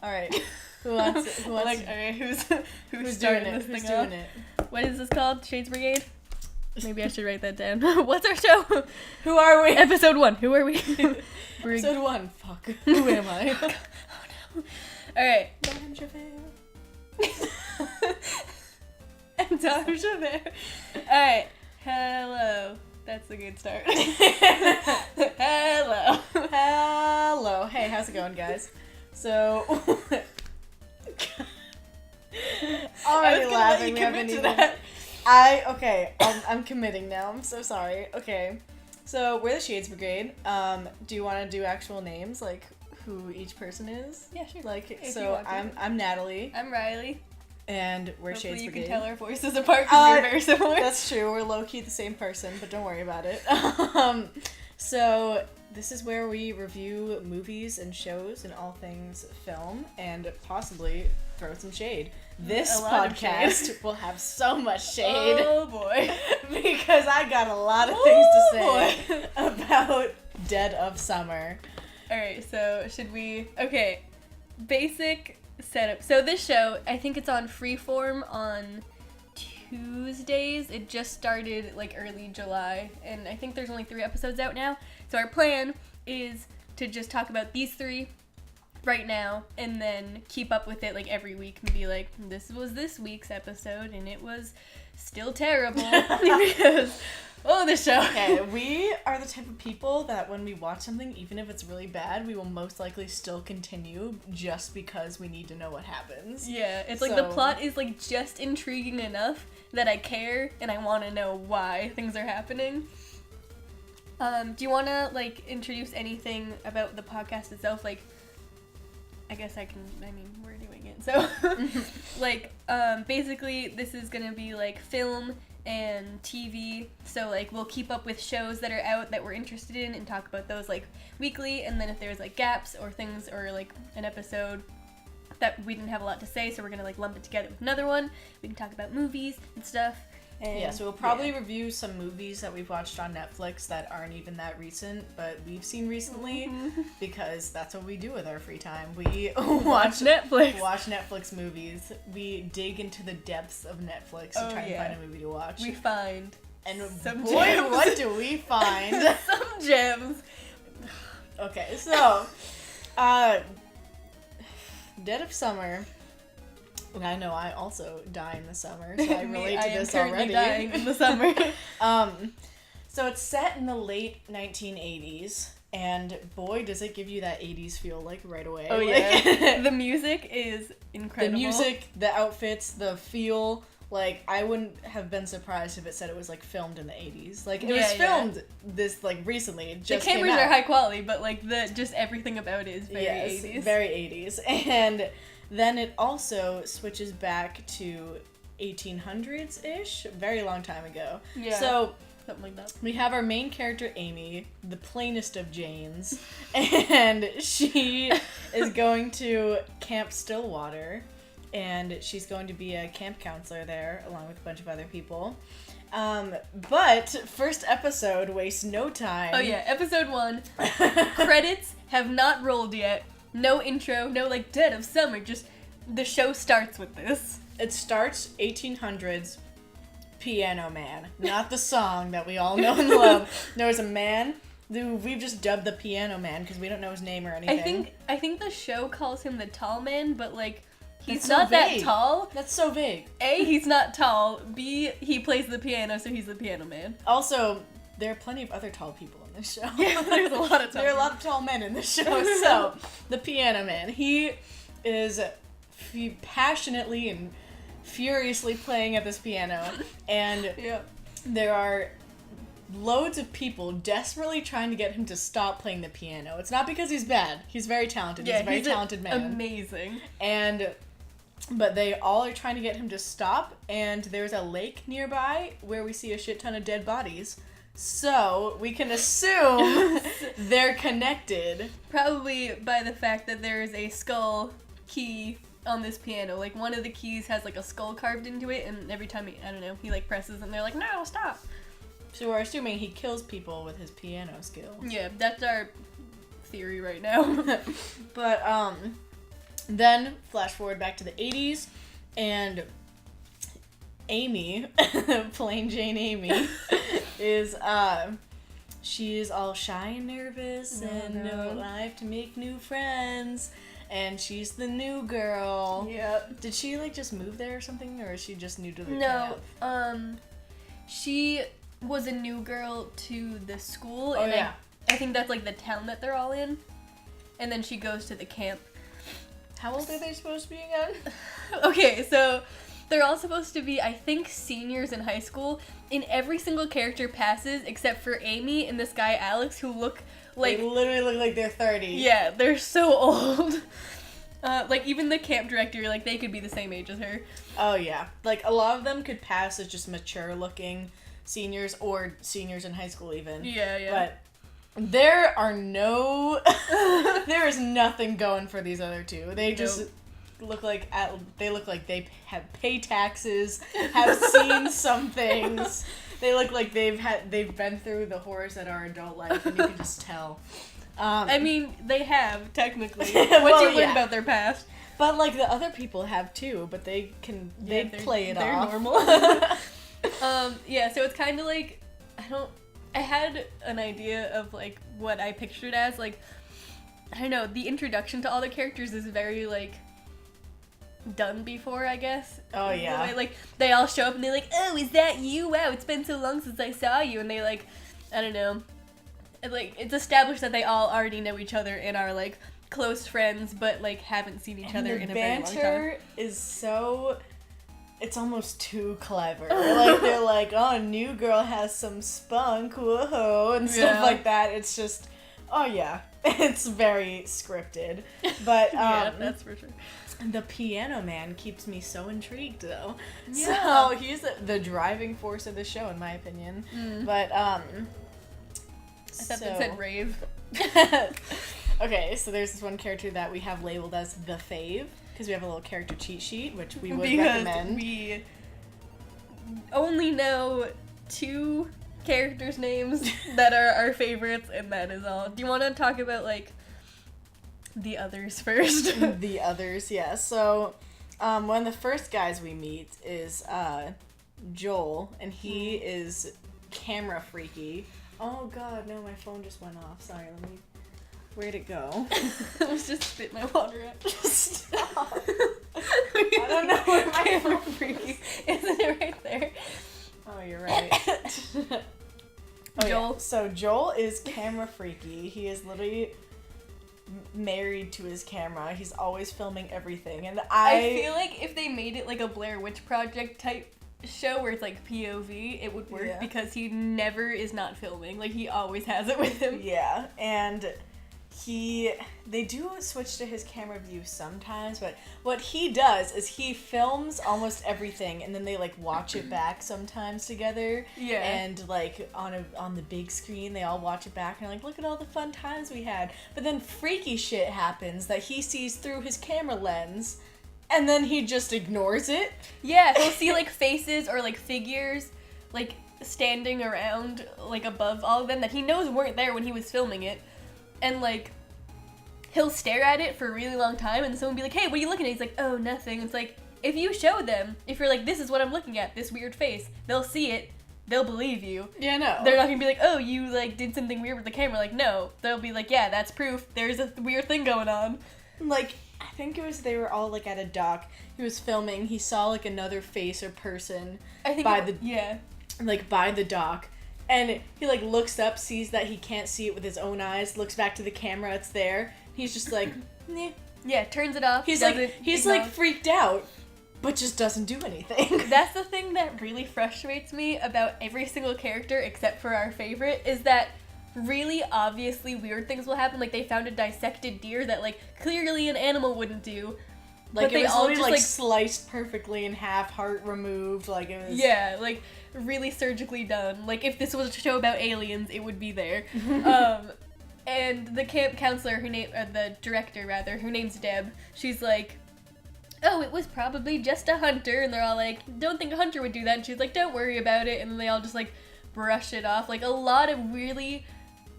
All right. Who wants it? Like, okay, who's Who's starting doing it? this Who's thing doing off? it? What is this called? Shades Brigade? Maybe I should write that down. What's our show? Who are we? Episode 1. Who are we? Episode 1. Fuck. Who am I? Oh no. Alright. Madame Javert. And Tom Javert. Alright. Hello. That's a good start. Hello. Hello. Hey, how's it going, guys? So... already I was gonna let laughing. you We commit haven't to even... that. Okay, I'm committing now. I'm so sorry. Okay. So, we're the Shades Brigade. Do you want to do actual names? Like, who each person is? Yeah, sure. Like, If you so want to. I'm Natalie, I'm Riley. and we're Hopefully Shades you Brigade. can tell our voices apart because we're very similar. That's true. We're low-key the same person, but don't worry about it. So this is where we review movies and shows and all things film, and possibly throw some shade. This A lot of shade. podcast will have so much shade Oh boy. because I got a lot of things to say boy. about Dead of Summer. Alright, so should we... Okay, basic setup. So this show, I think it's on Freeform on Tuesdays. It just started like early July, and I think there's only 3 episodes out now. So our plan is to just talk about these 3 right now, and then keep up with it like every week and be like, this was this week's episode, and it was still terrible because... Oh, the show. Okay, we are the type of people that when we watch something, even if it's really bad, we will most likely still continue just because we need to know what happens. Yeah, it's like the plot is like just intriguing enough that I care and I want to know why things are happening. Do you want to like introduce anything about the podcast itself? Like, I guess I mean, we're doing it. So, like, basically this is going to be like film and TV, so like we'll keep up with shows that are out that we're interested in and talk about those like weekly, and then if there's like gaps or things or like an episode that we didn't have a lot to say, so we're gonna like lump it together with another one, we can talk about movies and stuff. And yeah, so we'll probably review some movies that we've watched on Netflix that aren't even that recent, but we've seen recently, because that's what we do with our free time. We watch Netflix movies. We dig into the depths of Netflix to try and find a movie to watch. We find and some boy, gems. what do we find? Some gems. Okay, so, Dead of Summer. And I know I also die in the summer, so I relate to this already. Dying in the summer. So it's set in the late 1980s, and boy, does it give you that 80s feel like right away. Oh yeah, the music is incredible. The music, the outfits, the feel. Like, I wouldn't have been surprised if it said it was like filmed in the 80s. Like, it was filmed this like recently. It just the cameras came out. are high quality, but like just everything about it is very 80s. Very 80s, and then it also switches back to 1800s-ish, very long time ago. Yeah. So something like that. we have our main character, Amy, the plainest of Janes, and she is going to Camp Stillwater, and she's going to be a camp counselor there, along with a bunch of other people. But first episode wastes no time. Oh yeah, episode 1. Credits have not rolled yet. No intro, no like Dead of Summer, just the show starts with this. It starts 1800s Piano Man, not the song that we all know and love. No, it's a man who we've just dubbed the Piano Man because we don't know his name or anything. I think the show calls him the Tall Man, but like he's That's so not that vague. tall. That's so vague. A, he's not tall. B, he plays the piano, so he's the Piano Man. Also, there are plenty of other tall people in this show. Yeah, there's a lot of tall. There are a lot of tall men in this show. So, the Piano Man, he is passionately and furiously playing at this piano, and there are loads of people desperately trying to get him to stop playing the piano. It's not because he's bad. He's very talented. Yeah, he's a very talented man. Amazing. But they all are trying to get him to stop, and there's a lake nearby where we see a shit ton of dead bodies. So, we can assume they're connected. Probably by the fact that there is a skull key on this piano. Like, one of the keys has, like, a skull carved into it, and every time he, like, presses, and they're like, no, stop. So we're assuming he kills people with his piano skills. Yeah, that's our theory right now. But, Then, flash forward back to the 80s, and Amy, plain Jane Amy, is, she's all shy and nervous and no life to make new friends, and she's the new girl. Yep. Did she, like, just move there or something, or is she just new to the No, she was a new girl to the school, and I think that's, like, the town that they're all in, and then she goes to the camp. How old are they supposed to be again? Okay, so they're all supposed to be, I think, seniors in high school, and every single character passes except for Amy and this guy Alex, who look like... They literally look like they're 30. Yeah, they're so old. Like, even the camp director, like, they could be the same age as her. Oh, yeah. Like, a lot of them could pass as just mature-looking seniors, or seniors in high school, even. Yeah. But there are no... there is nothing going for they's other two. They just look like... They look like they have pay taxes, have seen some things. They look like they've been through the horrors that are adult life, and you can just tell. I mean, they have, technically. Well, Once you learn about their past. But, like, the other people have, too. But they can... they play it off. They're normal. Yeah, so it's kind of like... I had an idea of, like, what I pictured as, like... I don't know, the introduction to all the characters is very, like... done before, I guess. Oh, yeah. Like, they all show up and they're like, oh, is that you? Wow, it's been so long since I saw you. And they, like... I don't know... Like, it's established that they all already know each other and are, like, close friends, but, like, haven't seen each other in a very long time. The banter is so... It's almost too clever. Like, they're like, oh, new girl has some spunk, whoa, and stuff like that. It's just... Oh, yeah. It's very scripted. But, yeah, that's for sure. The Piano Man keeps me so intrigued, though. Yeah. So, he's the driving force of the show, in my opinion. But, I thought they said rave. Okay, so there's this one character that we have labeled as the fave, because we have a little character cheat sheet, which we would recommend. We only know 2 characters' names that are our favorites, and that is all. Do you want to talk about, like, the others first? The others, yeah. So, one of the first guys we meet is Joel, and he is camera freaky. Oh god, no, my phone just went off. Sorry, where'd it go? I was just spit my water out. Stop. I don't know where my camera freaky. Isn't it right there? Oh, you're right. Joel. Yeah. So Joel is camera freaky. He is literally married to his camera. He's always filming everything, and I feel like if they made it like a Blair Witch Project type show where it's like POV, it would work because he never is not filming. Like, he always has it with him. Yeah, and they do switch to his camera view sometimes, but what he does is he films almost everything, and then they, like, watch it back sometimes together. Yeah. And, like, on the big screen, they all watch it back, and like, look at all the fun times we had. But then freaky shit happens that he sees through his camera lens, and then he just ignores it. Yeah, he'll see, like, faces or, like, figures, like, standing around, like, above all of them that he knows weren't there when he was filming it. And, like, he'll stare at it for a really long time, and someone will be like, hey, what are you looking at? He's like, oh, nothing. It's like, if you show them, if you're like, this is what I'm looking at, this weird face, they'll see it, they'll believe you. Yeah, no. They're not gonna be like, oh, you, like, did something weird with the camera. Like, no. They'll be like, yeah, that's proof. There's a weird thing going on. Like, I think it was they were all, like, at a dock. He was filming. He saw, like, another face or person by the dock. And he, like, looks up, sees that he can't see it with his own eyes, looks back to the camera, it's there. He's just like, nah. Yeah, turns it off. He's like freaked out, but just doesn't do anything. That's the thing that really frustrates me about every single character except for our favorite, is that really obviously weird things will happen. Like, they found a dissected deer that, like, clearly an animal wouldn't do. Like, but it was all literally, just, like, sliced perfectly in half, heart removed, like, it was... Yeah, like, really surgically done. Like, if this was a show about aliens, it would be there. And the camp counselor, the director, rather, her name's Deb, she's like, oh, it was probably just a hunter, and they're all like, don't think a hunter would do that, and she's like, don't worry about it, and then they all just, like, brush it off. Like, a lot of really,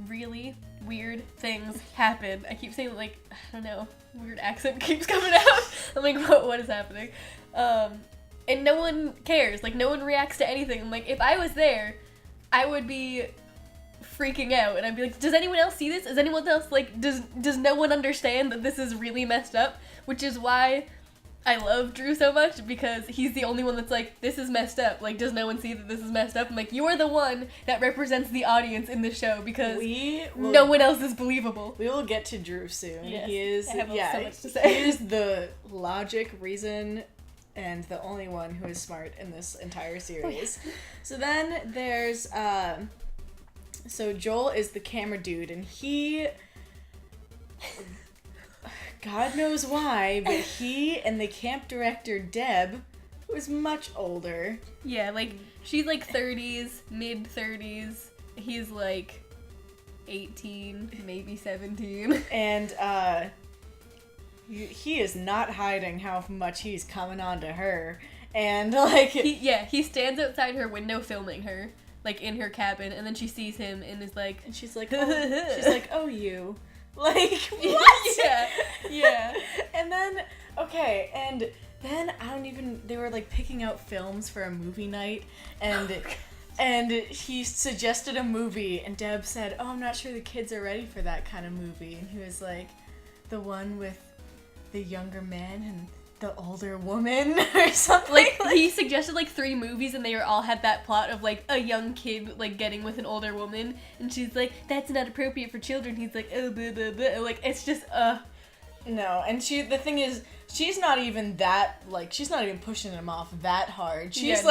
really, weird things happen. I keep saying, like, I don't know, weird accent keeps coming out. I'm like, what is happening? And no one cares. Like, no one reacts to anything. I'm like, if I was there, I would be freaking out. And I'd be like, does anyone else see this? Is anyone else, like, does no one understand that this is really messed up? Which is why I love Drew so much, because he's the only one that's like, this is messed up. Like, does no one see that this is messed up? I'm like, you're the one that represents the audience in the show, because no one else is believable. We will get to Drew soon. Yes, He is, I have so much to say. He is the logic, reason, and the only one who is smart in this entire series. So then there's, so Joel is the camera dude, and he, God knows why, but he and the camp director, Deb, who is much older. Yeah, like, she's like 30s, mid-30s. He's like 18, maybe 17. And, he is not hiding how much he's coming on to her. And, like... He stands outside her window filming her, like, in her cabin, and then she sees him and is like... And she's like, oh, you. Like, what? Yeah. And then, okay, and then they were, like, picking out films for a movie night, and he suggested a movie, and Deb said, I'm not sure the kids are ready for that kind of movie. And he was like, the one with the younger man and the older woman or something. Like, he suggested, like, 3 movies, and they all had that plot of, like, a young kid, like, getting with an older woman, and she's like, that's not appropriate for children. He's like, oh, blah, blah, blah. Like, it's just, No, and the thing is, she's not even that, like, she's not even pushing him off that hard. She's,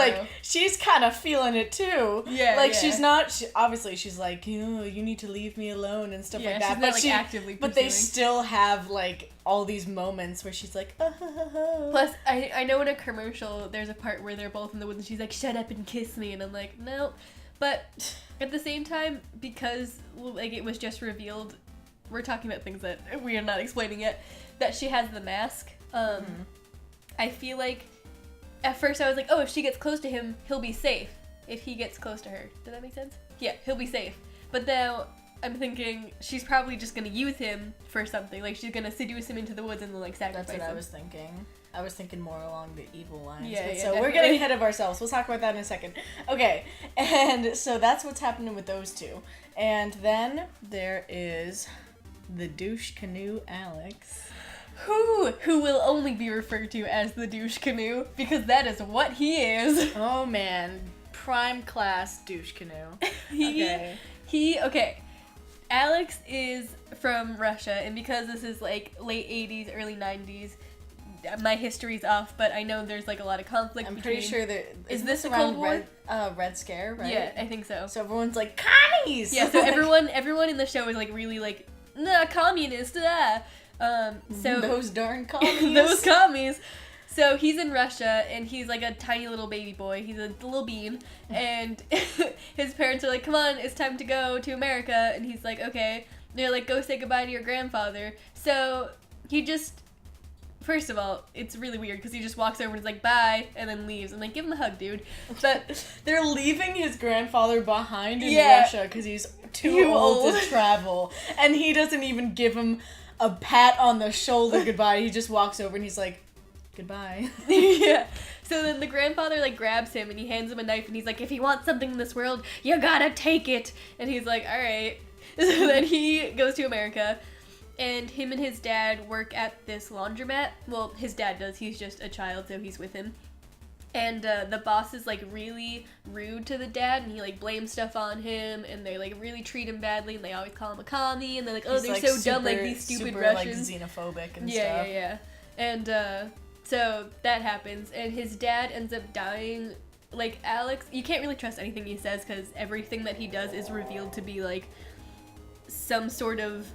she's kind of feeling it, too. Yeah, Like, yeah. she's not, obviously, she's like, you need to leave me alone and stuff like that. She's not, like, actively But they still have, like, all these moments where she's like, Plus, I know in a commercial, there's a part where they're both in the woods, and she's like, shut up and kiss me, and I'm like, no. But at the same time, because, like, it was just revealed, we're talking about things that we are not explaining yet, that she has the mask. I feel like at first I was like, oh, if she gets close to him, he'll be safe. If he gets close to her. Did that make sense? Yeah, he'll be safe. But now I'm thinking she's probably just gonna use him for something. Like, she's gonna seduce him into the woods and then, like, sacrifice him. That's what I was thinking. I was thinking more along the evil lines. Yeah, but yeah, so definitely. we're getting ahead of ourselves. We'll talk about that in a second. Okay, and so that's what's happening with those two. And then there is the douche canoe Alex. Who will only be referred to as the douche canoe, because that is what he is. Oh man, prime class douche canoe. Okay. Alex is from Russia, and because this is like late 80s, early 90s, my history's off, but I know there's like a lot of conflict. I'm pretty sure that is this around Cold War? Red Scare, right? Yeah, I think so. So everyone's like, commies! Yeah, so everyone in the show is like really like, nah, communist, so those darn commies. those commies. So he's in Russia, and he's like a tiny little baby boy. He's a little bean, and his parents are like, come on, it's time to go to America. And he's like, okay. They're like, go say goodbye to your grandfather. So he just, first of all, it's really weird, because he just walks over and is like, bye, and then leaves. And like, give him a hug, dude. But they're leaving his grandfather behind in Russia, because he's too old to travel. And he doesn't even give him a pat on the shoulder goodbye. He just walks over and he's like, goodbye. Yeah. So then the grandfather like grabs him and he hands him a knife and he's like, if you want something in this world, you gotta take it. And he's like, all right. So then he goes to America, and him and his dad work at this laundromat. Well, his dad does. He's just a child, so he's with him. And the boss is like really rude to the dad, and he like blames stuff on him, and they like really treat him badly, and they always call him a commie, and they're like, oh, they're like so dumb, like these stupid super, Russians. Like xenophobic and stuff. Yeah. And so that happens, and his dad ends up dying. Like, Alex, you can't really trust anything he says, because everything that he does is revealed to be like some sort of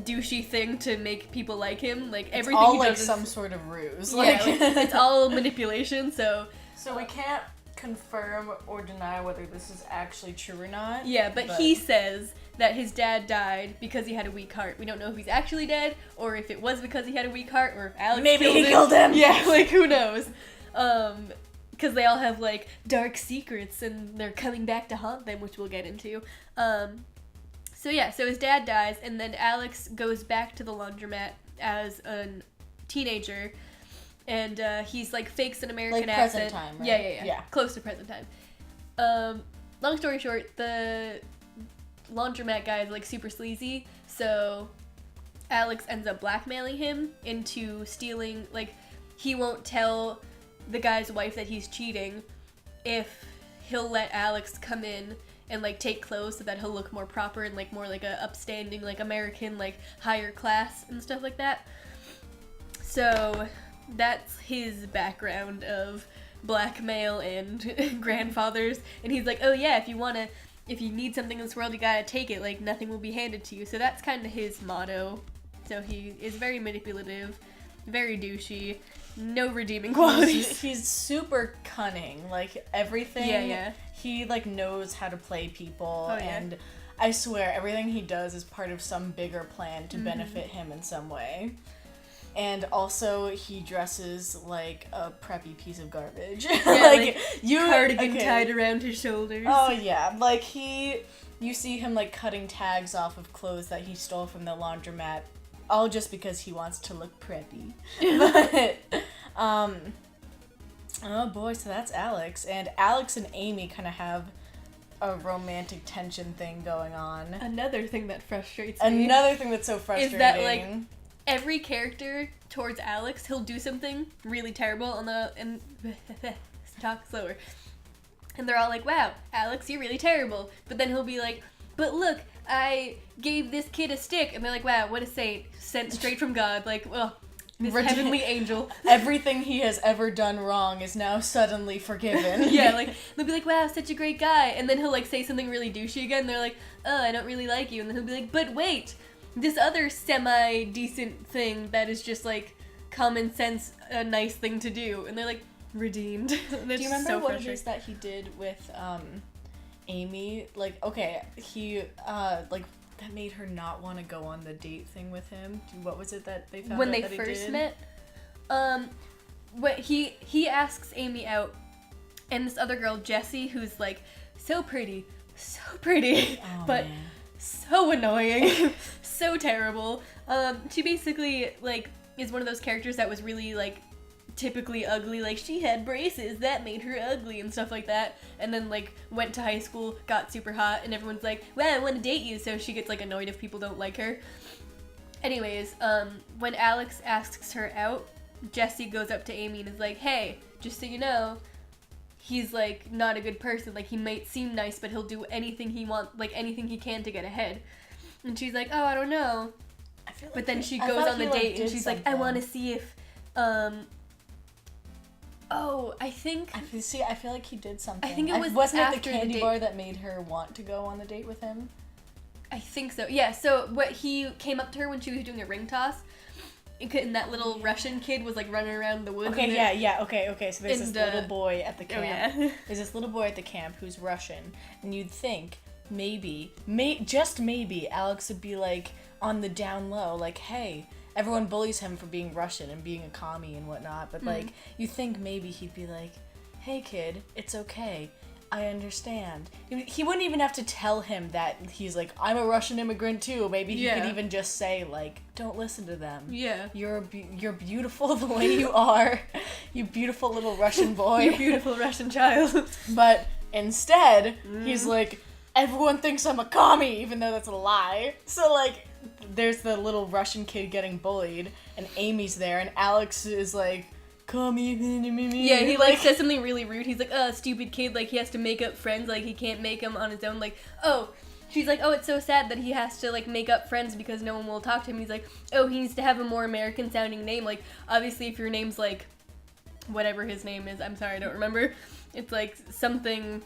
douchey thing to make people like him. Like, everything all he like does some sort of ruse. Yeah, like, it's all manipulation. So we can't confirm or deny whether this is actually true or not. Yeah, but he says that his dad died because he had a weak heart. We don't know if he's actually dead, or if it was because he had a weak heart, or if Alex killed him. Yeah, like, who knows? Because they all have So his dad dies, and then Alex goes back to the laundromat as a teenager, and he's like fakes an American accent. Present time, right? Yeah. Close to present time. Long story short, the laundromat guy is like super sleazy, so Alex ends up blackmailing him into stealing, like, he won't tell the guy's wife that he's cheating if he'll let Alex come in and like take clothes so that he'll look more proper and like more like a upstanding, like American, like higher class and stuff like that. So that's his background of blackmail and grandfathers, and he's like, oh yeah, if you need something in this world, you gotta take it, like nothing will be handed to you. So that's kind of his motto. So he is very manipulative, very douchey, no redeeming qualities. He's super cunning, like everything. Yeah. He like knows how to play people, Oh, yeah. and I swear everything he does is part of some bigger plan to benefit him in some way. And also, he dresses like a preppy piece of garbage. Yeah, like cardigan tied around his shoulders. Oh yeah, like you see him like cutting tags off of clothes that he stole from the laundromat, all just because he wants to look preppy. But oh boy, so that's Alex, and Alex and Amy kind of have a romantic tension thing going on. Another thing that frustrates me. Another thing that's so frustrating is that like every character towards Alex, he'll do something really terrible and talk slower. And they're all like, wow, Alex, you're really terrible. But then he'll be like, but look, I gave this kid a stick. And they're like, wow, what a saint. Sent straight from God. Like, well, this heavenly angel. Everything he has ever done wrong is now suddenly forgiven. Yeah, like, they'll be like, wow, such a great guy. And then he'll like say something really douchey again. And they're like, oh, I don't really like you. And then he'll be like, but wait, this other semi-decent thing that is just like common sense, a nice thing to do. And they're like, redeemed. Do you remember what it is that he did with Amy? Like, okay, he like that made her not want to go on the date thing with him. What was it that they found when out they that first he did? met? What he asks Amy out, and this other girl, Jessie, who's like so pretty, Oh, but man. so annoying, so terrible. She basically like is one of those characters that was really like typically ugly, like she had braces that made her ugly and stuff like that, and then like went to high school, got super hot, and everyone's like, wow, I want to date you, so she gets like annoyed if people don't like her. Anyways, when Alex asks her out, Jessie goes up to Amy and is like, hey, just so you know, he's like not a good person, like he might seem nice, but he'll do anything he wants, like anything he can to get ahead. And she's like, oh, I don't know. But then she goes on the date and she's like, I want to see if I feel like he did something. I think it was wasn't it after the the candy date. bar that made her want to go on the date with him? I think so. Yeah, so what he came up to her when she was doing a ring toss, and that little Russian kid was like running around the woods. Okay, okay. So there's this little boy at the camp. Oh, yeah. There's this little boy at the camp who's Russian, and you'd think maybe, just maybe, Alex would be like on the down low, like, hey, everyone bullies him for being Russian and being a commie and whatnot, but like, you think maybe he'd be like, hey kid, it's okay, I understand. He wouldn't even have to tell him that he's like, I'm a Russian immigrant too. Maybe he could even just say like, don't listen to them. Yeah. You're beautiful the way you are. You beautiful little Russian boy. You beautiful Russian child. But instead, he's like, everyone thinks I'm a commie, even though that's a lie. So like, there's the little Russian kid getting bullied, and Amy's there, and Alex is like, commie. Yeah, he like says something really rude. He's like, oh, stupid kid, like he has to make up friends, like he can't make them on his own. Like, oh, she's like, oh, it's so sad that he has to like make up friends because no one will talk to him. He's like, oh, he needs to have a more American sounding name. Like, obviously, if your name's like, whatever his name is, I'm sorry, I don't remember. It's like something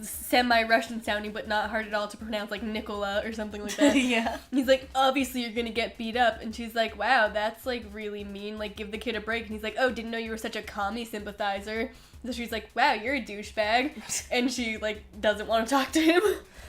semi-Russian sounding but not hard at all to pronounce, like Nicola or something like that. Yeah. He's like, obviously you're gonna get beat up, and she's like, wow, that's like really mean, like give the kid a break. And he's like, oh, didn't know you were such a commie sympathizer. So she's like, wow, you're a douchebag. And she like doesn't want to talk to him.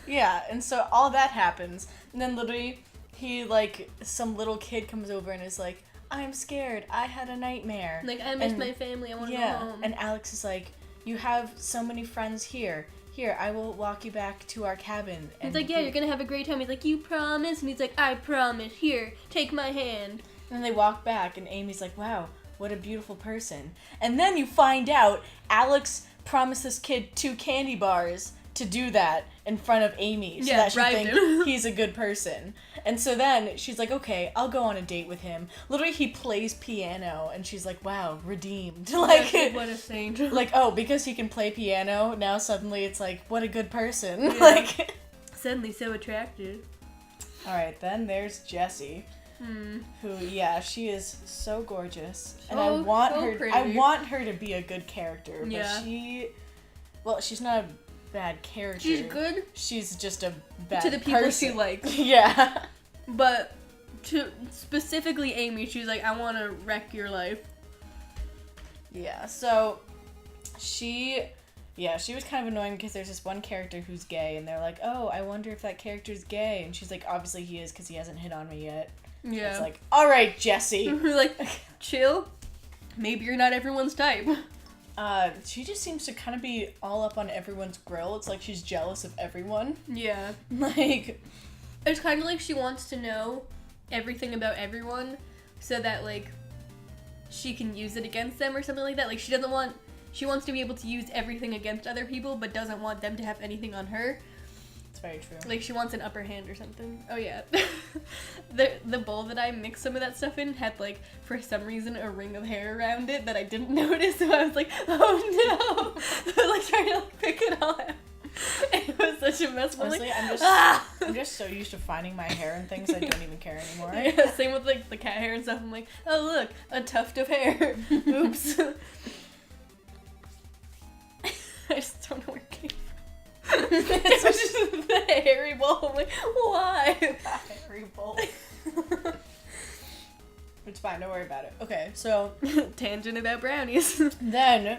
Yeah, and so all that happens, and then literally he like, some little kid comes over and is like, I'm scared, I had a nightmare, Like, I miss my family, I want to go home. And Alex is like, you have so many friends here here, I will walk you back to our cabin. And he's like, yeah, you're gonna have a great time. He's like, you promise? And he's like, I promise. Here, take my hand. And then they walk back, and Amy's like, wow, what a beautiful person. And then you find out Alex promised this kid 2 candy bars to do that in front of Amy, so that she thinks he's a good person. And so then she's like, okay, I'll go on a date with him. Literally, he plays piano, and she's like, wow, redeemed. Like, what a saint. Like, oh, because he can play piano, now suddenly it's like, what a good person. Yeah. Like, suddenly so attractive. Alright, then there's Jessie. Who, yeah, she is so gorgeous, and I want her to be a good character, but she's not a bad character. She's good. She's just a bad to the people person. she likes. Yeah. But to specifically Amy, she's like, I want to wreck your life. Yeah. So she was kind of annoying because there's this one character who's gay, and they're like, oh, I wonder if that character's gay, and she's like, obviously he is because he hasn't hit on me yet. Yeah. It's like, all right, Jessie. Like, chill. Maybe you're not everyone's type. She just seems to kind of be all up on everyone's grill. It's like she's jealous of everyone. Yeah. Like, it's kind of like she wants to know everything about everyone so that, like, she can use it against them or something like that. Like, she wants to be able to use everything against other people, but doesn't want them to have anything on her. It's very true. Like, she wants an upper hand or something. Oh, yeah. The bowl that I mixed some of that stuff in had, like, for some reason, a ring of hair around it that I didn't notice, so I was like, oh no! I was, like, trying to, like, pick it all out. It was such a mess. Honestly, like, I'm just so used to finding my hair and things I don't even care anymore. Yeah, same with, like, the cat hair and stuff. I'm like, oh, look, a tuft of hair. Oops. I just don't know where it came from. It was just the hairy bowl. I'm like, why? The hairy bowl. It's fine, don't worry about it. Okay, so tangent about brownies. Then,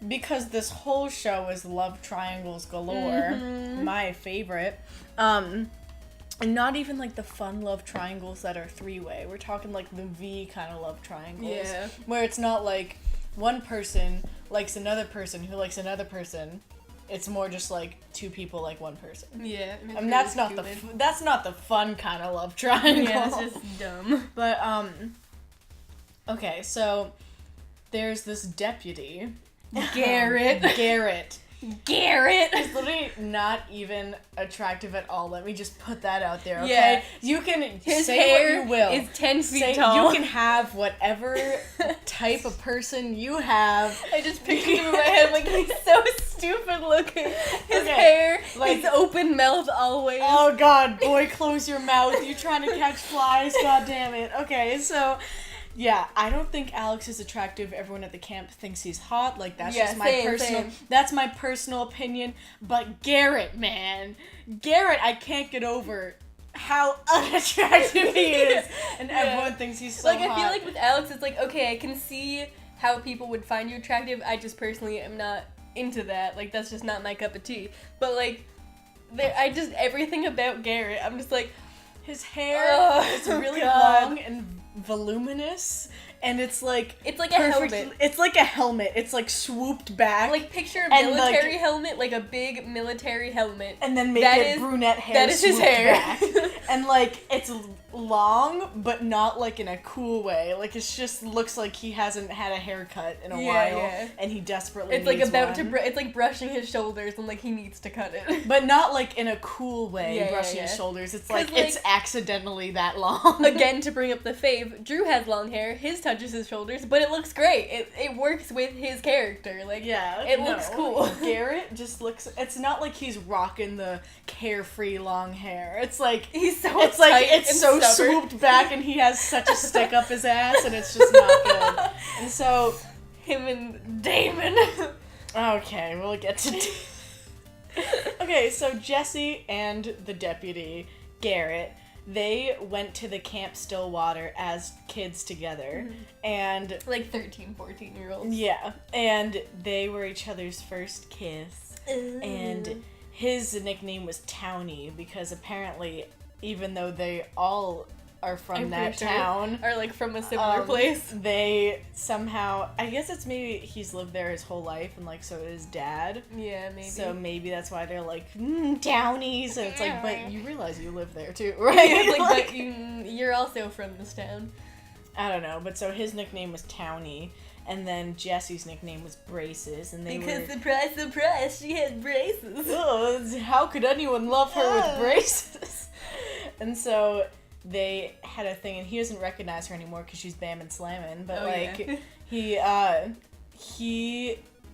because this whole show is love triangles galore, my favorite, and not even like the fun love triangles that are 3-way. We're talking like the V kind of love triangles. Yeah. Where it's not like one person likes another person who likes another person. It's more just like 2 people like one person. Yeah. I mean, that's not the fun kind of love triangle. Yeah, it's just dumb. But okay, so there's this deputy, Garrett. Garrett is literally not even attractive at all. Let me just put that out there, okay? Yeah. You can His say hair what you will. is 10 feet tall. You can have whatever type of person you have. I just pictured him in my head. I'm like, he's so stupid looking. His hair, like, his open mouth always. Oh God, boy, close your mouth. You're trying to catch flies. God damn it. Okay, so. Yeah, I don't think Alex is attractive. Everyone at the camp thinks he's hot. Like, that's just my personal... That's my personal opinion. But Garrett, man. Garrett, I can't get over how unattractive he is. And everyone thinks he's so hot. I feel like with Alex, it's like, okay, I can see how people would find you attractive. I just personally am not into that. Like, that's just not my cup of tea. But, like, everything about Garrett, I'm just like... His hair is really long and voluminous, and it's like a helmet. It's like a helmet. It's like swooped back. Like, picture a military helmet, like a big military helmet, and then make it brunette hair. That is his hair. Back. And like it's long, but not like in a cool way. Like it just looks like he hasn't had a haircut in a while, and he desperately. It's like about one. It's like brushing his shoulders, and like he needs to cut it. But not like in a cool way. Brushing his shoulders. It's like it's accidentally that long. Again, to bring up the fave, Drew has long hair. His touches his shoulders, but it looks great. It works with his character. Like it looks cool. Garrett just looks. It's not like he's rocking the carefree long hair. It's like he's so. It's like it's so swooped back, and he has such a stick up his ass, and it's just not good. And so him and Damon. Okay, we'll get to. Okay, so Jessie and the deputy Garrett. They went to the Camp Stillwater as kids together, and... Like 13, 14-year-olds. Yeah, and they were each other's first kiss, and his nickname was Townie, because apparently, even though they all are from I'm that pretty sure. town. Or like from a similar place. They somehow, I guess it's maybe he's lived there his whole life, and like so did his dad. Yeah, maybe. So maybe that's why they're like townies. And it's like, but you realize you live there too, right? Like, but you're also from this town. I don't know, but so his nickname was Townie. And then Jesse's nickname was Braces, and surprise, she had braces. Oh, how could anyone love her with braces? And so they had a thing, and he doesn't recognize her anymore because she's Bam and Slammin'. But he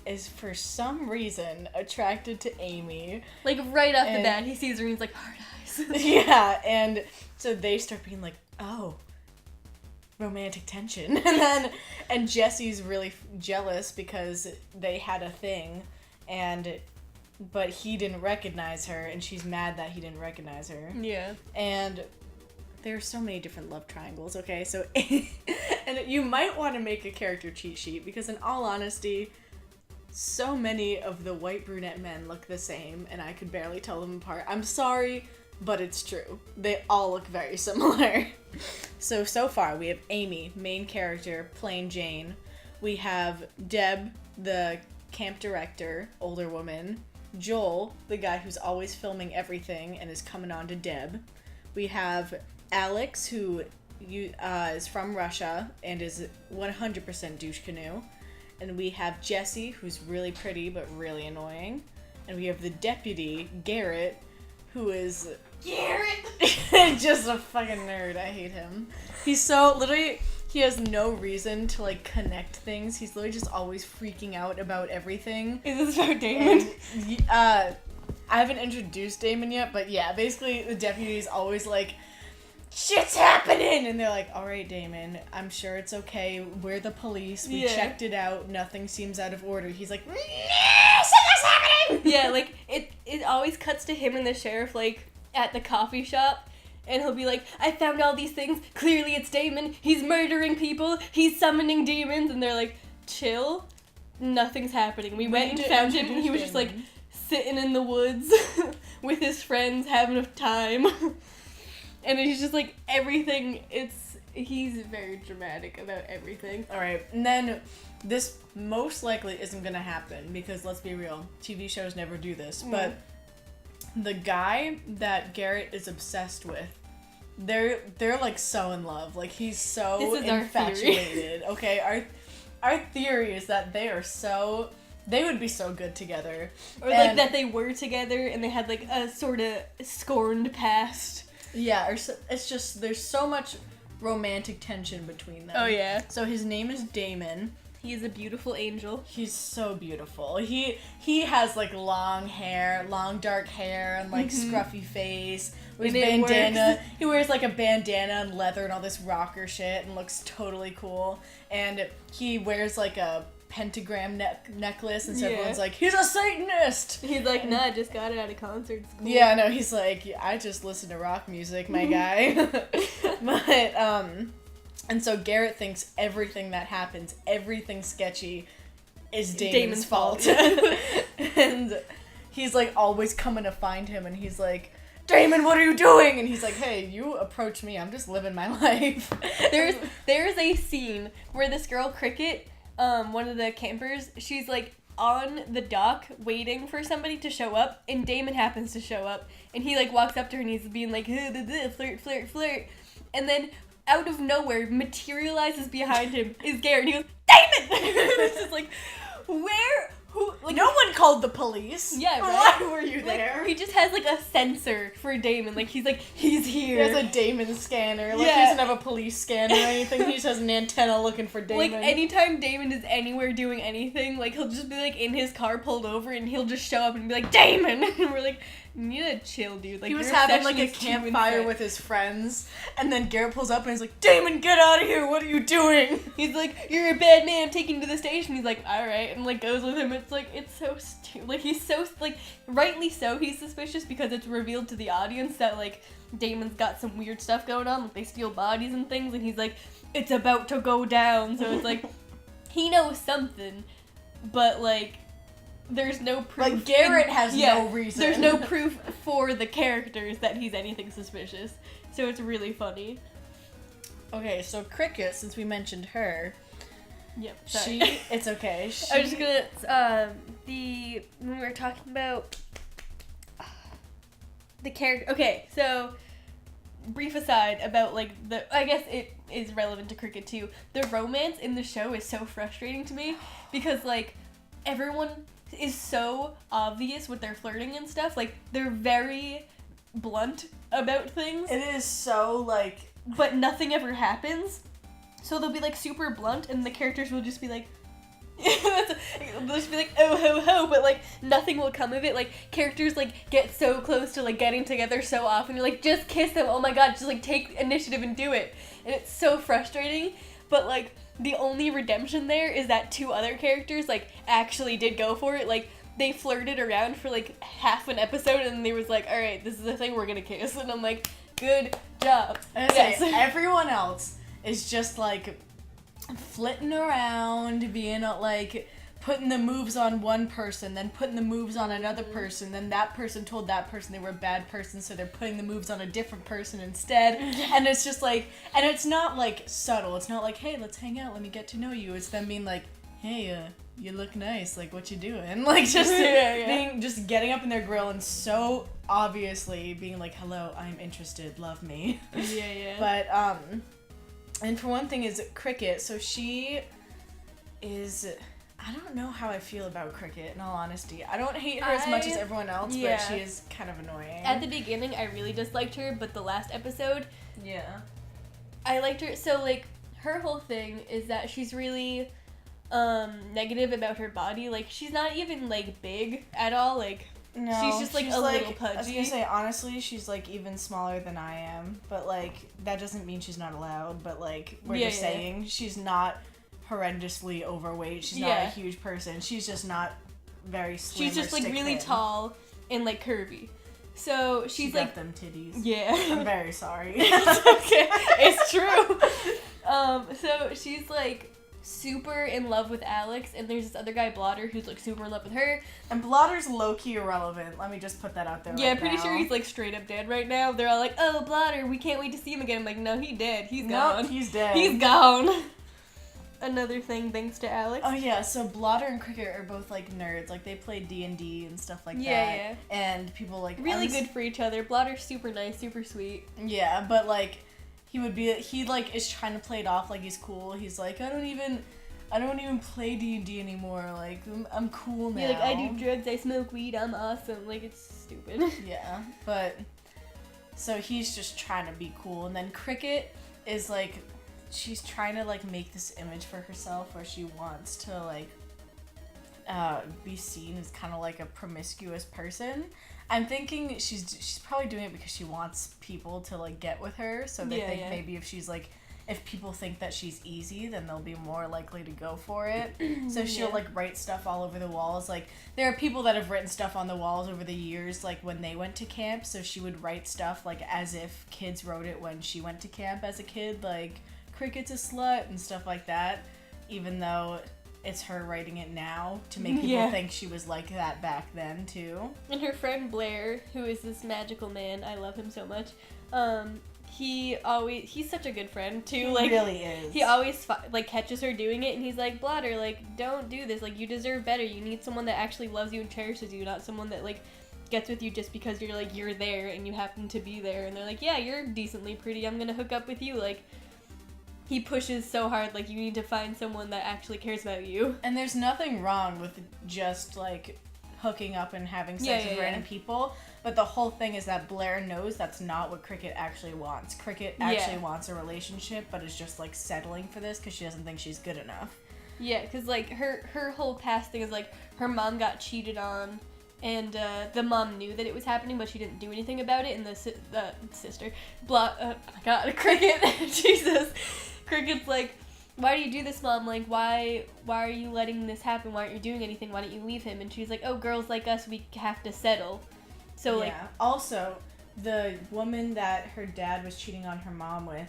is for some reason attracted to Amy. Like right off the bat, he sees her and he's like, hard eyes. Yeah, and so they start being like, oh, romantic tension. And Jesse's really jealous because they had a thing, but he didn't recognize her, and she's mad that he didn't recognize her. Yeah. And there's so many different love triangles, okay? So and you might want to make a character cheat sheet, because in all honesty, so many of the white brunette men look the same, and I could barely tell them apart. I'm sorry, but it's true. They all look very similar. So far, we have Amy, main character, plain Jane. We have Deb, the camp director, older woman. Joel, the guy who's always filming everything and is coming on to Deb. We have Alex, who is from Russia and is 100% douche canoe. And we have Jessie, who's really pretty but really annoying. And we have the deputy, Garrett, who is... just a fucking nerd. I hate him. He's so... Literally, he has no reason to, like, connect things. He's literally just always freaking out about everything. Is this about Damon? And, I haven't introduced Damon yet, but yeah, basically the deputy is always like, shit's happening! And they're like, alright, Damon, I'm sure it's okay. We're the police. We checked it out. Nothing seems out of order. He's like, something's happening! Yeah, like, it always cuts to him and the sheriff, like, at the coffee shop, and he'll be like, I found all these things. Clearly it's Damon. He's murdering people. He's summoning demons. And they're like, chill. Nothing's happening. We went and found him, and he was just, like, sitting in the woods with his friends having a time. And he's just like, everything, he's very dramatic about everything. Alright, and then this most likely isn't gonna happen, because let's be real, TV shows never do this, but the guy that Garrett is obsessed with, they're like so in love. Like, he's so infatuated. Okay, our theory is that they would be so good together. Or like that they were together and they had like a sort of scorned past. Yeah, it's just, there's so much romantic tension between them. Oh yeah. So his name is Damon. He is a beautiful angel. He's so beautiful. He has like long dark hair and like scruffy face. With bandana. He wears like a bandana and leather and all this rocker shit and looks totally cool. And he wears like a pentagram necklace, and so everyone's like, he's a Satanist! He's like, nah, I just got it at a concert school. Yeah, no, he's like, I just listen to rock music, my guy. But, and so Garrett thinks everything that happens, everything sketchy, is Damon's fault. And he's like always coming to find him, and he's like, Damon, what are you doing? And he's like, hey, you approach me, I'm just living my life. There's a scene where this girl, Cricket, one of the campers, she's like on the dock waiting for somebody to show up, and Damon happens to show up, and he like walks up to her and he's being like, flirt, and then out of nowhere materializes behind him is Garrett, and he goes, Damon! It's just like, who, like, no one called the police. Yeah, right? Why were you there? Like, he just has like a sensor for Damon. Like, he's here. He has a Damon scanner. Like, he doesn't have a police scanner or anything. He just has an antenna looking for Damon. Like, anytime Damon is anywhere doing anything, like, he'll just be like in his car pulled over, and he'll just show up and be like, Damon! And we're like, you need to chill, dude. Like, he was having like a campfire with his friends, and then Garrett pulls up and he's like, Damon, get out of here! What are you doing? He's like, you're a bad man, I'm taking you to the station. He's like, alright, and like goes with him. It's like, it's so stupid. Like, he's so, like, rightly so, he's suspicious because it's revealed to the audience that, like, Damon's got some weird stuff going on. Like, they steal bodies and things, and he's like, it's about to go down. So it's like, he knows something, but like, there's no proof. Like, Garrett has no reason. There's no proof for the characters that he's anything suspicious. So it's really funny. Okay, so Cricket, since we mentioned her, Yep. Sorry. It's okay. I was just gonna when we were talking about the character. Okay, so brief aside about like I guess it is relevant to Cricket too. The romance in the show is so frustrating to me because like everyone is so obvious with their flirting and stuff. Like they're very blunt about things. It is so like, but nothing ever happens. So they'll be like super blunt, and the characters will just be like, they'll just be like, oh ho ho, but like nothing will come of it. Like characters like get so close to like getting together so often. You're like, just kiss them. Oh my god, just like take initiative and do it. And it's so frustrating. But like the only redemption there is that two other characters like actually did go for it. Like they flirted around for like half an episode, and they was like, all right, this is the thing, we're gonna kiss. And I'm like, good job. Yes. Everyone else is just like flitting around, being like putting the moves on one person, then putting the moves on another person, then that person told that person they were a bad person, so they're putting the moves on a different person instead. And it's just like, and it's not like subtle. It's not like, hey, let's hang out, let me get to know you. It's them being like, hey, you look nice, like what you doing? Like just being, just getting up in their grill and so obviously being like, hello, I'm interested, love me. Yeah. But and for one thing is Cricket, so she is, I don't know how I feel about Cricket, in all honesty. I don't hate her as much as everyone else, but she is kind of annoying. At the beginning, I really disliked her, but the last episode, yeah, I liked her. So, like, her whole thing is that she's really negative about her body. Like, she's not even, like, big at all. Like, no, she's just, like, a little pudgy. I was gonna say, honestly, she's, like, even smaller than I am, but, like, that doesn't mean she's not allowed, but, like, we're just saying she's not horrendously overweight. She's not a huge person. She's just not very slim. She's just, like, really tall and, like, curvy. So, she's, like... got them titties. Yeah. I'm very sorry. It's okay. It's true. So, she's, like... super in love with Alex, and there's this other guy, Blotter, who's like super in love with her. And Blotter's low-key irrelevant. Let me just put that out there. Yeah, pretty sure he's like straight up dead right now. They're all like, oh, Blotter, we can't wait to see him again. I'm like, no, he dead. He's gone. He's dead. He's gone. Another thing thanks to Alex. Oh yeah, so Blotter and Cricket are both like nerds. Like they play D&D and stuff like that. Yeah. And people like really good for each other. Blotter's super nice, super sweet. Yeah, but like he like is trying to play it off like he's cool. He's like, I don't even play D&D anymore. Like I'm cool now. Yeah, like I do drugs, I smoke weed, I'm awesome. Like it's stupid. Yeah, but so he's just trying to be cool, and then Cricket is like, she's trying to like make this image for herself where she wants to like be seen as kind of like a promiscuous person. I'm thinking she's probably doing it because she wants people to like get with her, so they think maybe if people think that she's easy, then they'll be more likely to go for it. So she'll like write stuff all over the walls. Like there are people that have written stuff on the walls over the years, like when they went to camp. So she would write stuff like as if kids wrote it when she went to camp as a kid, like Cricket's a slut and stuff like that, even though it's her writing it now to make people think she was like that back then too. And her friend Blair, who is this magical man, I love him so much. He's such a good friend too. He like really is. He always like catches her doing it, and he's like, Blotter, like don't do this. Like you deserve better. You need someone that actually loves you and cherishes you, not someone that like gets with you just because you're there and you happen to be there. And they're like, yeah, you're decently pretty. I'm gonna hook up with you. Like. He pushes so hard, like, you need to find someone that actually cares about you. And there's nothing wrong with just, like, hooking up and having sex with random people, but the whole thing is that Blair knows that's not what Cricket actually wants. Cricket actually wants a relationship, but is just, like, settling for this because she doesn't think she's good enough. Yeah, because, like, her whole past thing is, like, her mom got cheated on, and the mom knew that it was happening, but she didn't do anything about it, and the sister, oh my god, Cricket, Jesus. Cricket's like, why do you do this, Mom? Like, why are you letting this happen? Why aren't you doing anything? Why don't you leave him? And she's like, oh, girls like us, we have to settle. So, like... Also, the woman that her dad was cheating on her mom with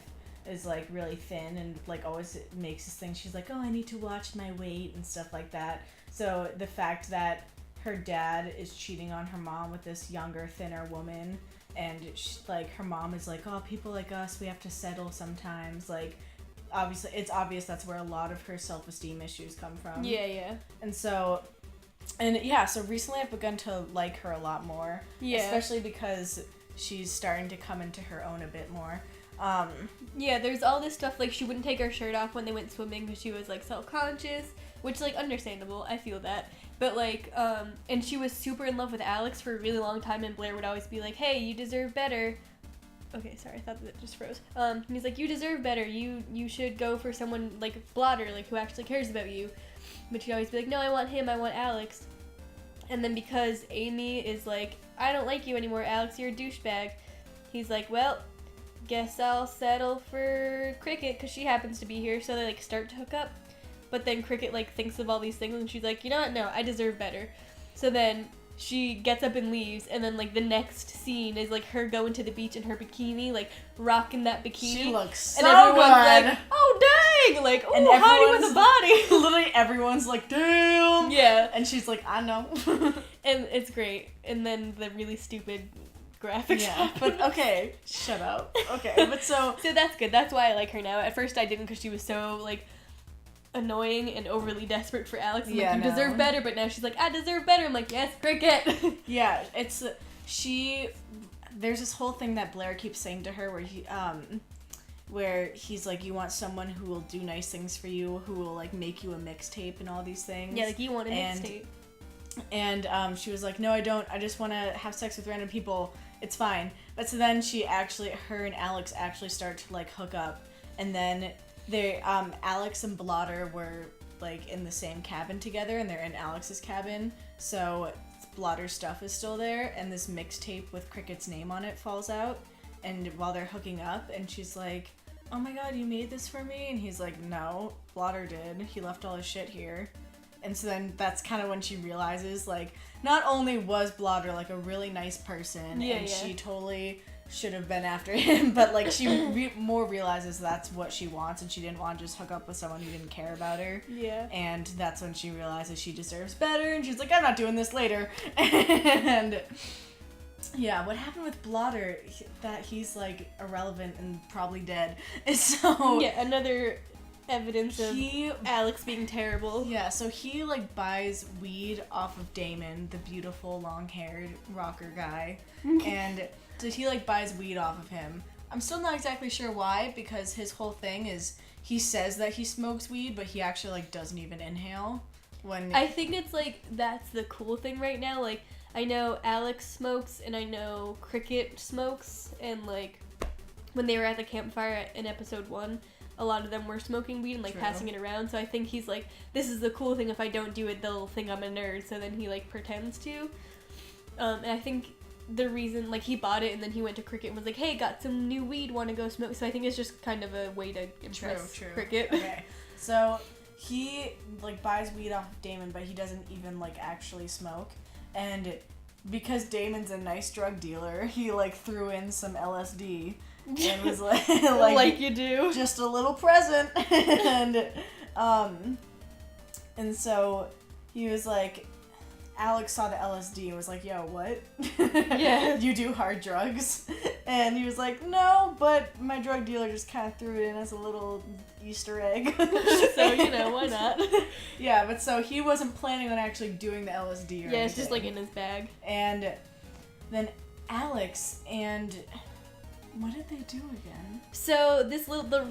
is, like, really thin and, like, always makes this thing. She's like, oh, I need to watch my weight and stuff like that. So, the fact that her dad is cheating on her mom with this younger, thinner woman and her mom is like, oh, people like us, we have to settle sometimes. Like, obviously, it's obvious that's where a lot of her self-esteem issues come from. Yeah. And so recently I've begun to like her a lot more. Yeah. Especially because she's starting to come into her own a bit more. Yeah, there's all this stuff, like, she wouldn't take her shirt off when they went swimming because she was, like, self-conscious, which, like, understandable, I feel that. But, like, and she was super in love with Alex for a really long time, and Blair would always be like, hey, you deserve better. Okay, sorry, I thought that just froze. And he's like, you deserve better, you should go for someone, like, Blotter, like, who actually cares about you. But she'd always be like, no, I want him, I want Alex. And then because Amy is like, I don't like you anymore, Alex, you're a douchebag, he's like, well, guess I'll settle for Cricket because she happens to be here. So they, like, start to hook up, but then Cricket, like, thinks of all these things and she's like, you know what, no, I deserve better. So then she gets up and leaves, and then, like, the next scene is, like, her going to the beach in her bikini, like, rocking that bikini. She looks so and everyone's good. like, oh dang, like, oh, hottie with a body. Literally everyone's like, damn. Yeah. And she's like, I know. And it's great. And then the really stupid graphics. Yeah, but okay, shut up. Okay, but so that's good. That's why I like her now. At first I didn't because she was so, like, annoying and overly desperate for Alex. I'm like, you deserve better, but now she's like, I deserve better. I'm like, yes, Cricket. Yeah, there's this whole thing that Blair keeps saying to her where he's like, you want someone who will do nice things for you, who will, like, make you a mixtape and all these things. Yeah, like, you want a mixtape. And she was like, no, I don't. I just want to have sex with random people. It's fine. But so then her and Alex actually start to, like, hook up. And then Alex and Blotter were, like, in the same cabin together, and they're in Alex's cabin. So Blotter's stuff is still there, and this mixtape with Cricket's name on it falls out. And while they're hooking up, and she's like, oh my god, you made this for me? And he's like, no, Blotter did. He left all his shit here. And so then that's kind of when she realizes, like, not only was Blotter, like, a really nice person, she totally should have been after him, but, like, she more realizes that's what she wants, and she didn't want to just hook up with someone who didn't care about her. Yeah. And that's when she realizes she deserves better, and she's like, I'm not doing this later. And yeah, what happened with Blotter, that he's, like, irrelevant and probably dead. So yeah, another evidence of Alex being terrible. Yeah, so he, like, buys weed off of Damon, the beautiful long-haired rocker guy, and so he, like, buys weed off of him. I'm still not exactly sure why, because his whole thing is he says that he smokes weed, but he actually, like, doesn't even inhale. I think it's, like, that's the cool thing right now. Like, I know Alex smokes, and I know Cricket smokes, and, like, when they were at the campfire in episode 1, a lot of them were smoking weed and, like, passing it around, so I think he's like, this is the cool thing, if I don't do it, they'll think I'm a nerd, so then he, like, pretends to. And I think the reason, like, he bought it and then he went to Cricket and was like, hey, got some new weed, want to go smoke? So I think it's just kind of a way to impress Cricket. Okay, so he, like, buys weed off of Damon, but he doesn't even, like, actually smoke, and because Damon's a nice drug dealer, he, like, threw in some LSD. And was like, like you do, just a little present, and so he was like, Alex saw the LSD and was like, yo, what? Yeah. You do hard drugs? And he was like, no, but my drug dealer just kind of threw it in as a little Easter egg. So, you know, why not? Yeah, but so he wasn't planning on actually doing the LSD or anything. It's just, like, in his bag. And then Alex and... what did they do again? So the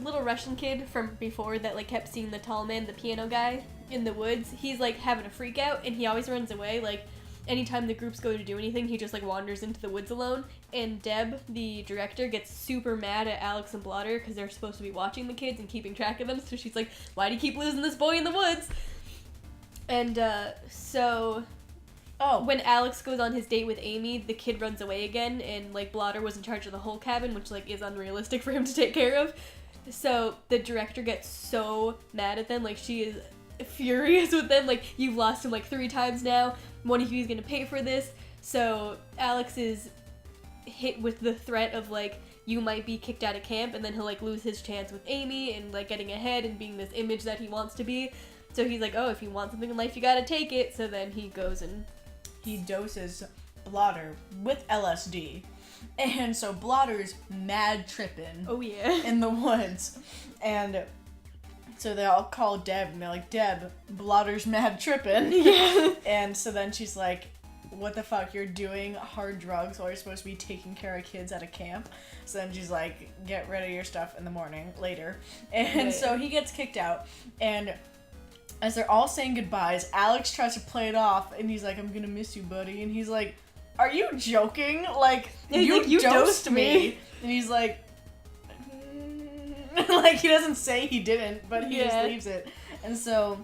little Russian kid from before that, like, kept seeing the tall man, the piano guy, in the woods, he's, like, having a freak out, and he always runs away. Like, anytime the groups go to do anything, he just, like, wanders into the woods alone. And Deb, the director, gets super mad at Alex and Blotter because they're supposed to be watching the kids and keeping track of them. So she's like, why do you keep losing this boy in the woods? And when Alex goes on his date with Amy, the kid runs away again, and, like, Blotter was in charge of the whole cabin, which, like, is unrealistic for him to take care of. So the director gets so mad at them, like, she is furious with them, like, you've lost him, like, 3 times now, one of you is gonna pay for this. So Alex is hit with the threat of, like, you might be kicked out of camp, and then he'll, like, lose his chance with Amy and, like, getting ahead and being this image that he wants to be. So he's like, oh, if you want something in life, you gotta take it. So then he goes and... he doses Blotter with LSD. And so Blotter's mad tripping. Oh, yeah. In the woods. And so they all call Deb and they're like, Deb, Blotter's mad tripping. Yeah. And so then she's like, what the fuck, you're doing hard drugs while you're supposed to be taking care of kids at a camp? So then she's like, get rid of your stuff in the morning, later. And so he gets kicked out, and as they're all saying goodbyes, Alex tries to play it off, and he's like, I'm gonna miss you, buddy. And he's like, are you joking? Like, you dosed me. And he's like, like, he doesn't say he didn't, but he just leaves it. And so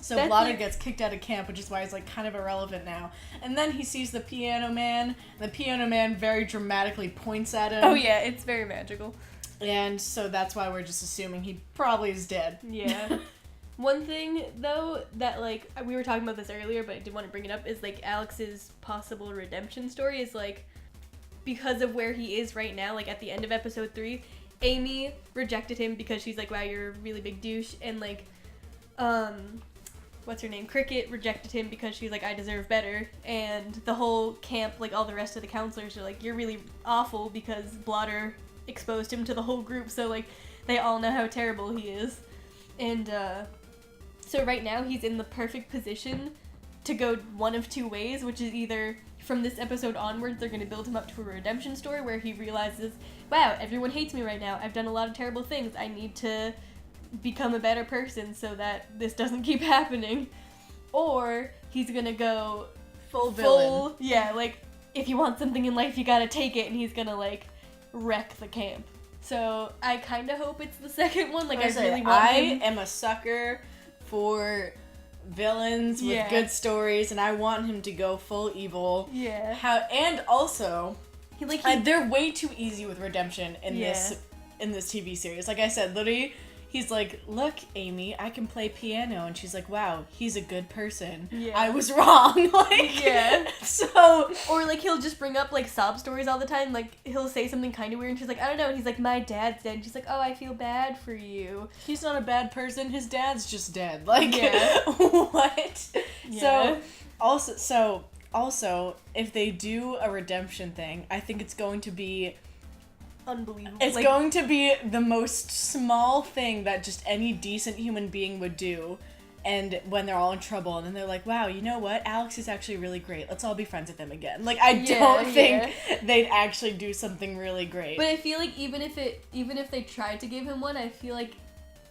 Blotter gets kicked out of camp, which is why he's, like, kind of irrelevant now. And then he sees the Piano Man. The Piano Man very dramatically points at him. Oh, yeah, it's very magical. And so that's why we're just assuming he probably is dead. Yeah. One thing, though, that, like, we were talking about this earlier, but I did want to bring it up, is, like, Alex's possible redemption story is, like, because of where he is right now, like, at the end of episode 3, Amy rejected him because she's like, wow, you're a really big douche, and, like, what's her name? Cricket rejected him because she's like, I deserve better, and the whole camp, like, all the rest of the counselors are like, you're really awful because Blotter exposed him to the whole group, so, like, they all know how terrible he is. And, so right now he's in the perfect position to go one of two ways, which is either from this episode onwards they're going to build him up to a redemption story where he realizes, wow, everyone hates me right now, I've done a lot of terrible things, I need to become a better person so that this doesn't keep happening. Or he's going to go full villain. Yeah, like, if you want something in life you gotta take it, and he's going to, like, wreck the camp. So I kind of hope it's the second one. Like, I really want him. I am a sucker for villains with good stories, and I want him to go full evil. Yeah. And also, they're way too easy with redemption in this TV series. Like I said, literally, he's like, look, Amy, I can play piano. And she's like, wow, he's a good person. Yeah. I was wrong. Like, yeah. So. Or, like, he'll just bring up, like, sob stories all the time. Like, he'll say something kind of weird, and she's like, I don't know. And he's like, my dad's dead. And she's like, oh, I feel bad for you. He's not a bad person. His dad's just dead. Like, what? Yeah. Also, if they do a redemption thing, I think it's going to be unbelievable. It's going to be the most small thing that just any decent human being would do, and when they're all in trouble, and then they're like, wow, you know what? Alex is actually really great. Let's all be friends with him again. Like, I don't think they'd actually do something really great. But I feel like even if they tried to give him one, I feel like,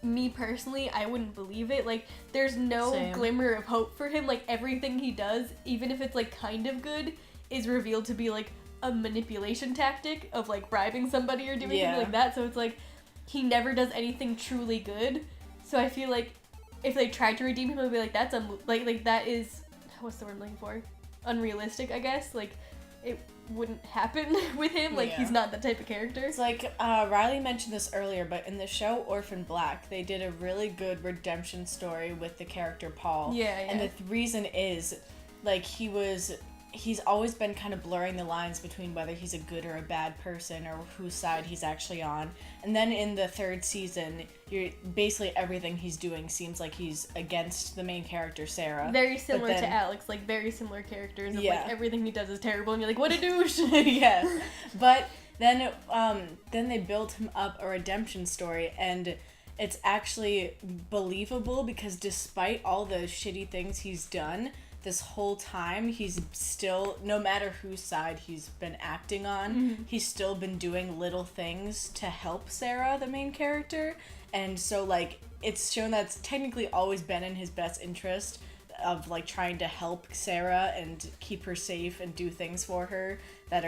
me personally, I wouldn't believe it. Like, there's no glimmer of hope for him. Like, everything he does, even if it's, like, kind of good, is revealed to be, like, a manipulation tactic of, like, bribing somebody or doing something like that. So it's like, he never does anything truly good. So I feel like if they tried to redeem him, I'd be like, that's like that is, what's the word I'm looking for? Unrealistic, I guess. Like, it wouldn't happen with him. Like, he's not that type of character. It's like, Riley mentioned this earlier, but in the show Orphan Black, they did a really good redemption story with the character Paul. Yeah. And the reason is, like, he's always been kind of blurring the lines between whether he's a good or a bad person or whose side he's actually on. And then in the third season, basically everything he's doing seems like he's against the main character, Sarah. Very similar to Alex, like, very similar characters. Of, like, everything he does is terrible, and you're like, what a douche! Yes. But then they build him up a redemption story, and it's actually believable because despite all the shitty things he's done, this whole time, he's still, no matter whose side he's been acting on, he's still been doing little things to help Sarah, the main character. And so, like, it's shown that it's technically always been in his best interest of, like, trying to help Sarah and keep her safe and do things for her that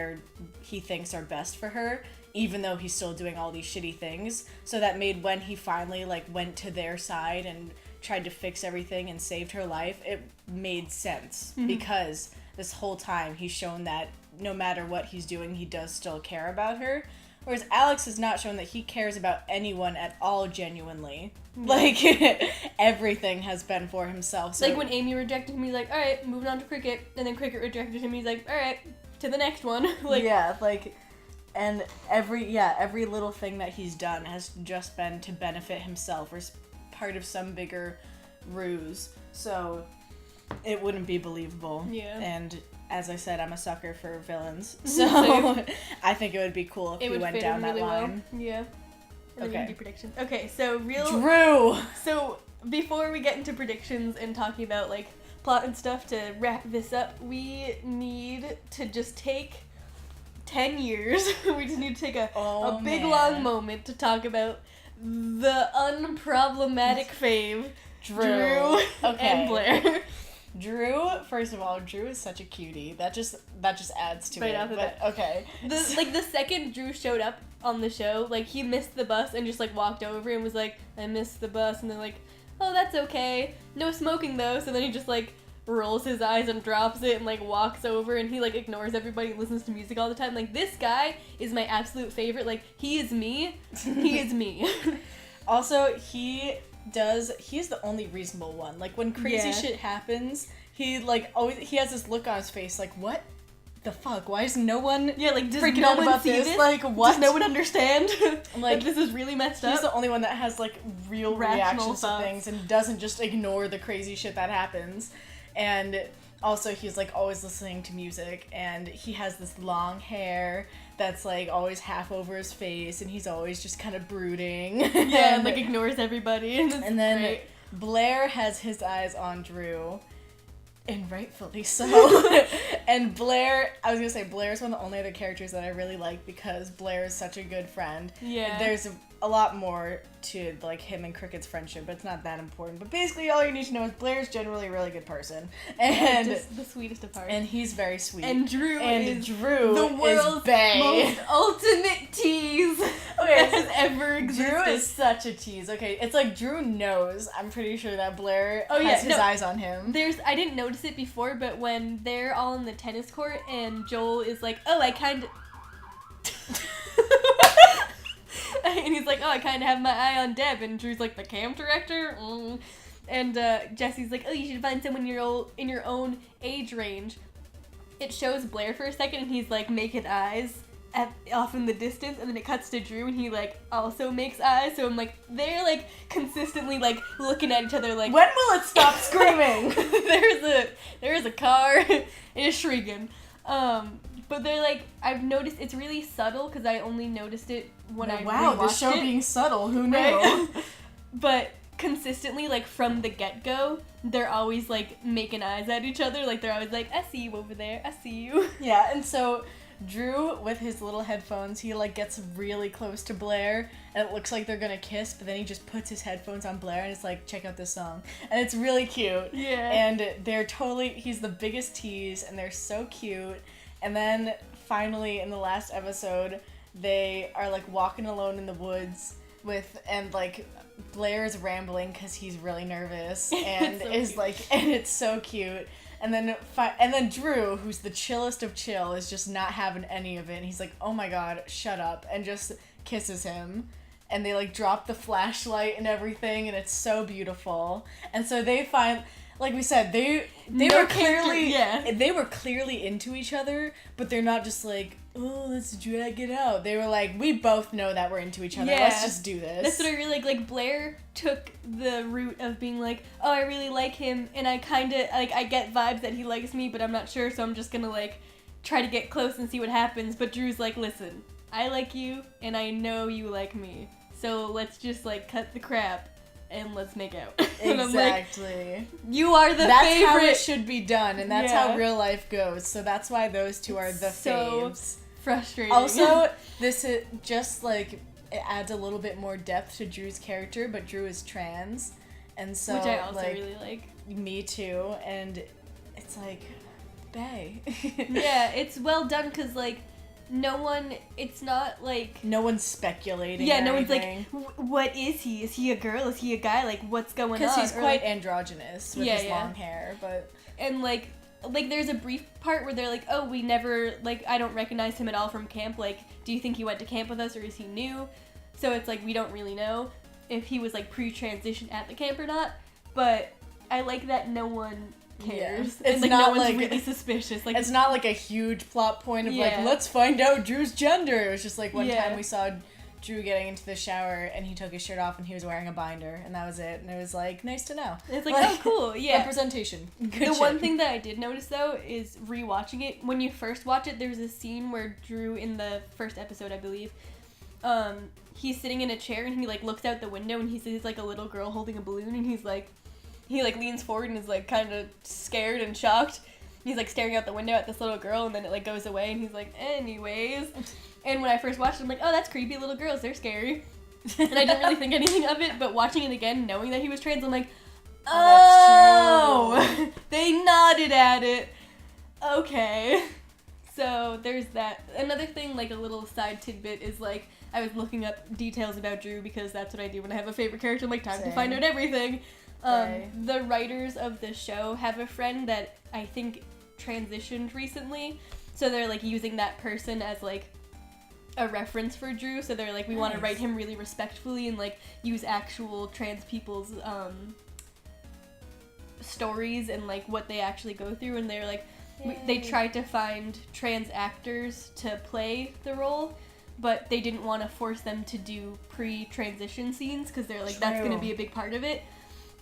he thinks are best for her, even though he's still doing all these shitty things. So that made when he finally, like, went to their side and tried to fix everything and saved her life, it made sense because this whole time he's shown that no matter what he's doing, he does still care about her. Whereas Alex has not shown that he cares about anyone at all genuinely. Like, everything has been for himself. So. Like, when Amy rejected him, he's like, alright, moving on to Cricket. And then Cricket rejected him, he's like, alright, to the next one. Like, yeah, like, and every little thing that he's done has just been to benefit himself or part of some bigger ruse. So it wouldn't be believable. Yeah. And as I said, I'm a sucker for villains, so I think it would be cool if we went down that line. Well. Yeah. And then we can do predictions. Okay, so Drew! So before we get into predictions and talking about like plot and stuff, to wrap this up, we need to just take 10 years. We just need to take a big long moment to talk about the unproblematic fave, Drew and Blair. Drew, first of all, Drew is such a cutie. That just adds to right it. After but that. Okay. The second Drew showed up on the show, like he missed the bus and just like walked over and was like, I missed the bus, and they're like, oh, that's okay. No smoking though. So then he just like rolls his eyes and drops it and like walks over, and he like ignores everybody and listens to music all the time. Like, this guy is my absolute favorite. Like, he is me. He is me. Also, he's the only reasonable one. Like, when crazy shit happens, he like always he has this look on his face like, what the fuck? Why is no one like, does freaking no out one about see this? this? Like, what? Does no one understand? Like, this is really messed up. He's the only one that has like real Rational reactions thoughts. to things and doesn't just ignore the crazy shit that happens. And also, he's like always listening to music, and he has this long hair that's like always half over his face, and he's always just kind of brooding. Yeah, and like ignores everybody. And then great. Blair has his eyes on Drew, and rightfully so. And Blair, I was gonna say, Blair is one of the only other characters that I really like because Blair is such a good friend. Yeah. There's a lot more to like him and Cricket's friendship, but it's not that important. But basically, all you need to know is Blair's generally a really good person, and just the sweetest of hearts. And he's very sweet. And Drew is the world's most ultimate tease that has ever existed. Drew is such a tease. Okay, it's like Drew knows. I'm pretty sure that Blair has his eyes on him. I didn't notice it before, but when they're all in the tennis court and Joel is like, oh, I kind of... And he's like, oh, I kind of have my eye on Deb. And Drew's like, the camp director? And Jesse's like, oh, you should find someone in your own age range. It shows Blair for a second, and he's like making eyes off in the distance, and then it cuts to Drew, and he like also makes eyes. So I'm like, they're like consistently like looking at each other like, when will it stop screaming? there's a car and it's shrieking. But they're like, I've noticed it's really subtle because I only noticed it when I wow, the show being subtle, who knew? Right? But consistently, like from the get-go, they're always like making eyes at each other. Like, they're always like, I see you over there, I see you. Yeah, and so Drew, with his little headphones, he like gets really close to Blair, and it looks like they're gonna kiss, but then he just puts his headphones on Blair and it's like, check out this song. And it's really cute. Yeah. And he's the biggest tease, and they're so cute. And then finally in the last episode, they are like walking alone in the woods and like Blair is rambling because he's really nervous and and it's so cute. And then Drew, who's the chillest of chill, is just not having any of it. And he's like, oh my god, shut up, and just kisses him. And they like drop the flashlight and everything, and it's so beautiful. And so they find, like we said, they were clearly into each other, but they're not just like, oh, let's drag it out. They were like, we both know that we're into each other. Yeah. Let's just do this. That's what I really like. Like, Blair took the route of being like, oh, I really like him, and I kind of, like, I get vibes that he likes me, but I'm not sure, so I'm just gonna, like, try to get close and see what happens. But Drew's like, listen, I like you, and I know you like me, so let's just, like, cut the crap and let's make out. And exactly. I'm like, you are the favorite. That's how it should be done, and that's how real life goes. So that's why those two are the faves. Frustrating. Also, this is just like, it adds a little bit more depth to Drew's character, but Drew is trans, and so which I also really like. Me too, and it's like, bae. Yeah, it's well done because like, it's not like... No one's speculating. Yeah, no one's like, what is he? Is he a girl? Is he a guy? Like, what's going on? Because he's quite androgynous with his long hair, but... And like, there's a brief part where they're like, oh, we never, like, I don't recognize him at all from camp. Like, do you think he went to camp with us or is he new? So it's like, we don't really know if he was, like, pre-transition at the camp or not. But I like that no one cares. Yeah. It's like, no one's really suspicious. Like, it's not like a huge plot point of like, let's find out Drew's gender. It was just like one time we saw Drew getting into the shower and he took his shirt off and he was wearing a binder and that was it. And it was like, nice to know. It's like, oh, cool. Yeah. Representation. Good the shit. one thing that I did notice, though, is rewatching it. When you first watch it, there's a scene where Drew, in the first episode, I believe, he's sitting in a chair and he, like, looks out the window and he sees, like, a little girl holding a balloon and he's, like, he, like, leans forward and is, like, kind of scared and shocked. He's, like, staring out the window at this little girl and then it, like, goes away and he's like, anyways. And when I first watched it, I'm like, oh, that's creepy. Little girls, they're scary. And I didn't really think anything of it, but watching it again, knowing that he was trans, I'm like, oh, they nodded at it. Okay. So there's that. Another thing, like a little side tidbit, is like, I was looking up details about Drew because that's what I do when I have a favorite character. I'm like, time to find out everything. The writers of the show have a friend that I think transitioned recently. So they're like using that person as like a reference for Drew. So they're like, we want to write him really respectfully and like use actual trans people's stories and like what they actually go through. And they're like, they tried to find trans actors to play the role, but they didn't want to force them to do pre-transition scenes because they're like, that's going to be a big part of it.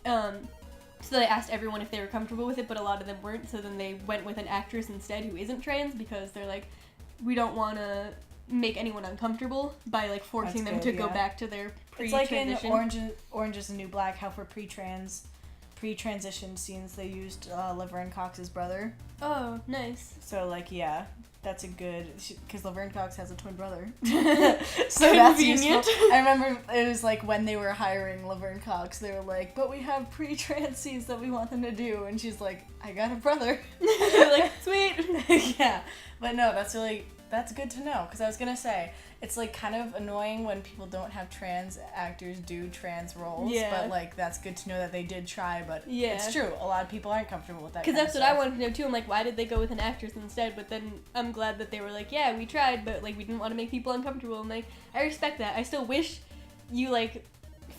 So they asked everyone if they were comfortable with it, but a lot of them weren't. So then they went with an actress instead who isn't trans because they're like, we don't want to make anyone uncomfortable by like forcing them to go back to their pre-transition. It's like in Orange is the New Black, how for pre-transition scenes they used Laverne Cox's brother. Oh, nice. So like, yeah, that's a good, because Laverne Cox has a twin brother. So that's useful. I remember it was like when they were hiring Laverne Cox, they were like, but we have pre-trans scenes that we want them to do, and she's like, I got a brother. You're like, sweet. Yeah, but no, that's good to know, because I was gonna say, it's like kind of annoying when people don't have trans actors do trans roles, but like that's good to know that they did try, but it's true, a lot of people aren't comfortable with that. Because that's what I wanted to know too. I'm like, why did they go with an actress instead? But then I'm glad that they were like, yeah, we tried, but like we didn't want to make people uncomfortable. And like, I respect that. I still wish you like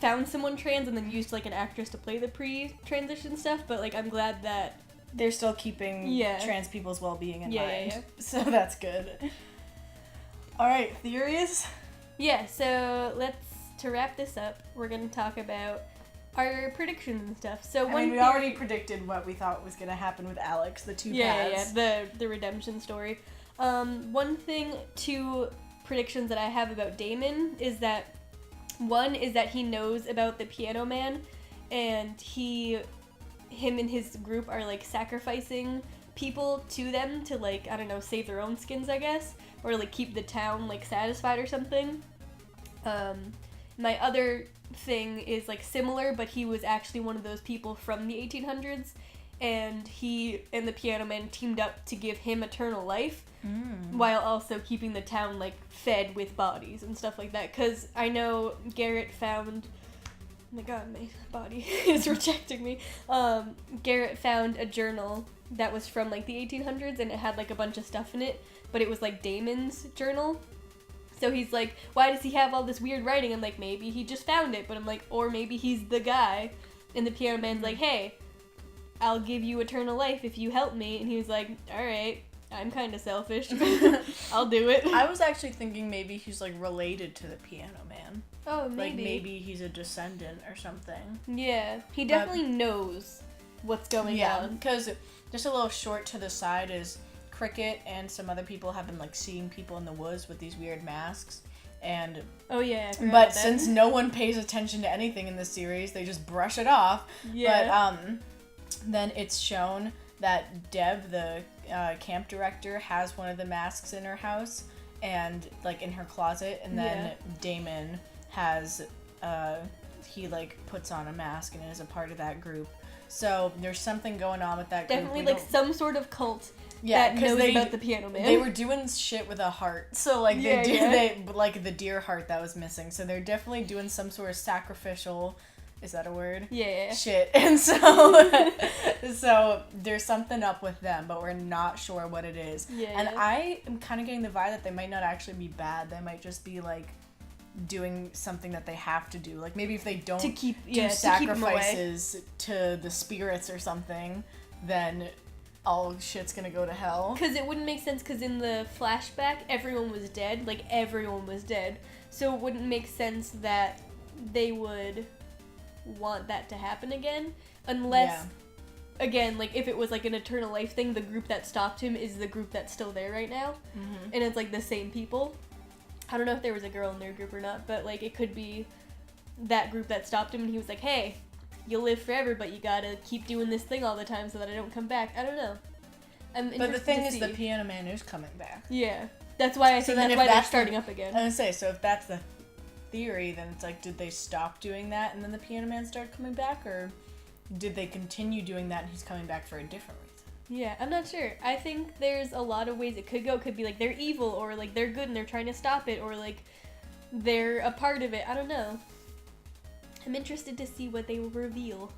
found someone trans and then used like an actress to play the pre-transition stuff, but like I'm glad that they're still keeping trans people's well-being in mind. Yeah. So that's good. All right, theories? Yeah, so to wrap this up, we're going to talk about our predictions and stuff. So we already predicted what we thought was going to happen with Alex, the two paths. Yeah, the redemption story. Two predictions that I have about Damon is that, one is that he knows about the Piano Man, and him and his group are, like, sacrificing people to them to, like, I don't know, save their own skins, I guess. Or, like, keep the town, like, satisfied or something. My other thing is, like, similar, but he was actually one of those people from the 1800s, and he and the Piano Man teamed up to give him eternal life, while also keeping the town, like, fed with bodies and stuff like that. Because I know Garrett found... Oh my god, my body is rejecting me. Garrett found a journal that was from, like, the 1800s, and it had, like, a bunch of stuff in it. But it was, like, Damon's journal. So he's like, why does he have all this weird writing? I'm like, maybe he just found it. But I'm like, or maybe he's the guy. And the Piano Man's like, hey, I'll give you eternal life if you help me. And he was like, all right, I'm kind of selfish. I'll do it. I was actually thinking maybe he's, like, related to the Piano Man. Oh, maybe. Like, maybe he's a descendant or something. Yeah, he definitely knows what's going on. Yeah, because just a little short to the side is... Cricket and some other people have been like seeing people in the woods with these weird masks, and but since no one pays attention to anything in this series, they just brush it off. But then it's shown that Deb, the camp director, has one of the masks in her house and like in her closet, and then Damon has he like puts on a mask and is a part of that group. So there's something going on with that group. Definitely like some sort of cult. Yeah, because knows about the Piano Man. They were doing shit with a heart, so like they like the deer heart that was missing. So they're definitely doing some sort of sacrificial, is that a word? Yeah. Shit, and so there's something up with them, but we're not sure what it is. Yeah. And I am kind of getting the vibe that they might not actually be bad. They might just be like doing something that they have to do. Like maybe if they don't do sacrifices to the spirits or something, then all shit's gonna go to hell. Because it wouldn't make sense, because in the flashback, everyone was dead. Like, everyone was dead. So it wouldn't make sense that they would want that to happen again, unless, again, like, if it was, like, an Eternal Life thing, the group that stopped him is the group that's still there right now, and it's, like, the same people. I don't know if there was a girl in their group or not, but, like, it could be that group that stopped him, and he was like, hey, you'll live forever, but you gotta keep doing this thing all the time so that I don't come back. I don't know. But the thing is, the Piano Man is coming back. Yeah. That's why I think that's why they're starting up again. I was gonna say, so if that's the theory, then it's like, did they stop doing that and then the Piano Man started coming back, or did they continue doing that and he's coming back for a different reason? Yeah, I'm not sure. I think there's a lot of ways it could go. It could be like they're evil, or like they're good and they're trying to stop it, or like they're a part of it. I don't know. I'm interested to see what they will reveal.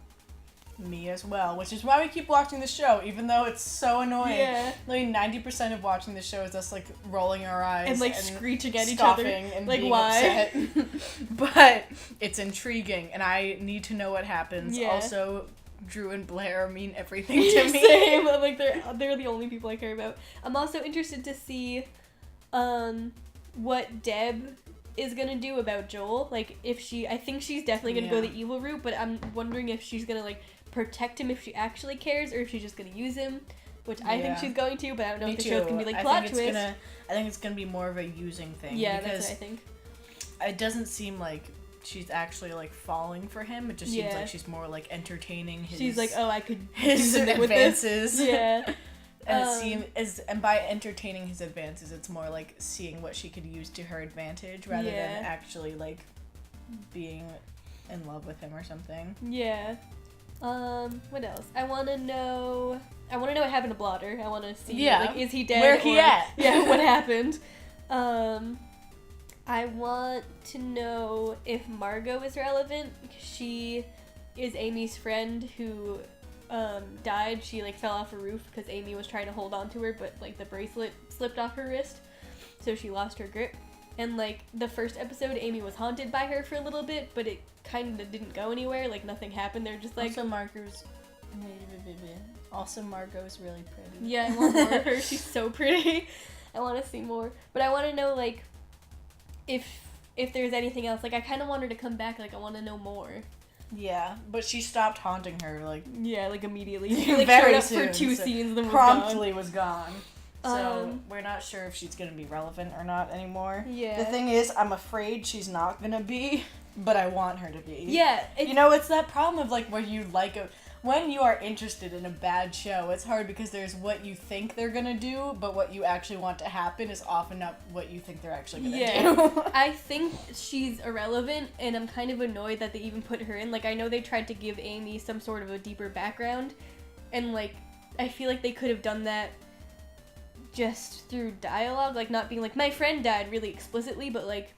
Me as well, which is why we keep watching the show, even though it's so annoying. Yeah. Like 90% of watching the show is us like rolling our eyes and like screeching at each other, and like being why? upset. But it's intriguing, and I need to know what happens. Yeah. Also, Drew and Blair mean everything to me. Same. I'm like they're the only people I care about. I'm also interested to see, what Deb is gonna do about Joel. Like if I think she's definitely gonna go the evil route, but I'm wondering if she's gonna like protect him if she actually cares, or if she's just gonna use him, which I think she's going to, but I don't know if the show's gonna be like plot twist. I think it's gonna be more of a using thing. Yeah, that's what I think. It doesn't seem like she's actually like falling for him. It just seems like she's more like entertaining his. She's like, oh, I could his do advances. With this. Yeah. And by entertaining his advances, it's more like seeing what she could use to her advantage rather than actually like being in love with him or something. Yeah. What else? I want to know what happened to Blotter. I want to see, like, is he dead? Where he at? Yeah, what happened? I want to know if Margot is relevant. She is Amy's friend who died. She like fell off a roof because Amy was trying to hold on to her, but like the bracelet slipped off her wrist, so she lost her grip. And like the first episode, Amy was haunted by her for a little bit, but it kind of didn't go anywhere. Like nothing happened. They're just like Also Margot's really pretty. Yeah, I want more of her. She's so pretty. I want to see more, but I want to know like if there's anything else. Like I kind of want her to come back. Like I want to know more. Yeah, but she stopped haunting her like immediately. She like very showed up soon, for 2 so scenes, then promptly was gone. So we're not sure if she's gonna be relevant or not anymore. Yeah. The thing is, I'm afraid she's not gonna be, but I want her to be. Yeah. You know, it's that problem of like where you like when you are interested in a bad show, it's hard because there's what you think they're gonna do, but what you actually want to happen is often not what you think they're actually gonna do. I think she's irrelevant, and I'm kind of annoyed that they even put her in. Like, I know they tried to give Amy some sort of a deeper background, and like, I feel like they could have done that just through dialogue, like not being like, my friend died really explicitly, but like,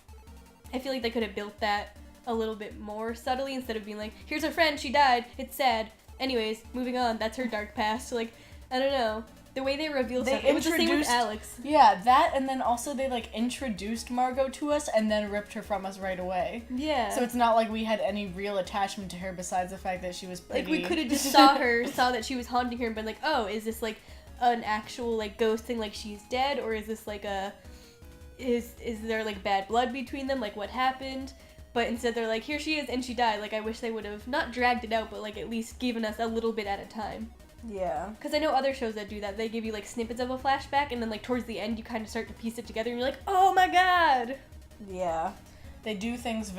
I feel like they could have built that a little bit more subtly instead of being like, here's her friend, she died, it's sad. Anyways, moving on, that's her dark past. So, like, I don't know. The way they revealed stuff, it was the same with Alex. Yeah, that, and then also they, like, introduced Margot to us and then ripped her from us right away. Yeah. So it's not like we had any real attachment to her besides the fact that she was pretty. Like, we could have just saw that she was haunting her and been like, oh, is this, like, an actual, like, ghost thing, like, she's dead? Or is this, like, is there, like, bad blood between them? Like, what happened? But instead they're like, here she is, and she died. Like, I wish they would have not dragged it out, but, like, at least given us a little bit at a time. Yeah. Because I know other shows that do that. They give you, like, snippets of a flashback, and then, like, towards the end, you kind of start to piece it together, and you're like, oh my god! Yeah. They do things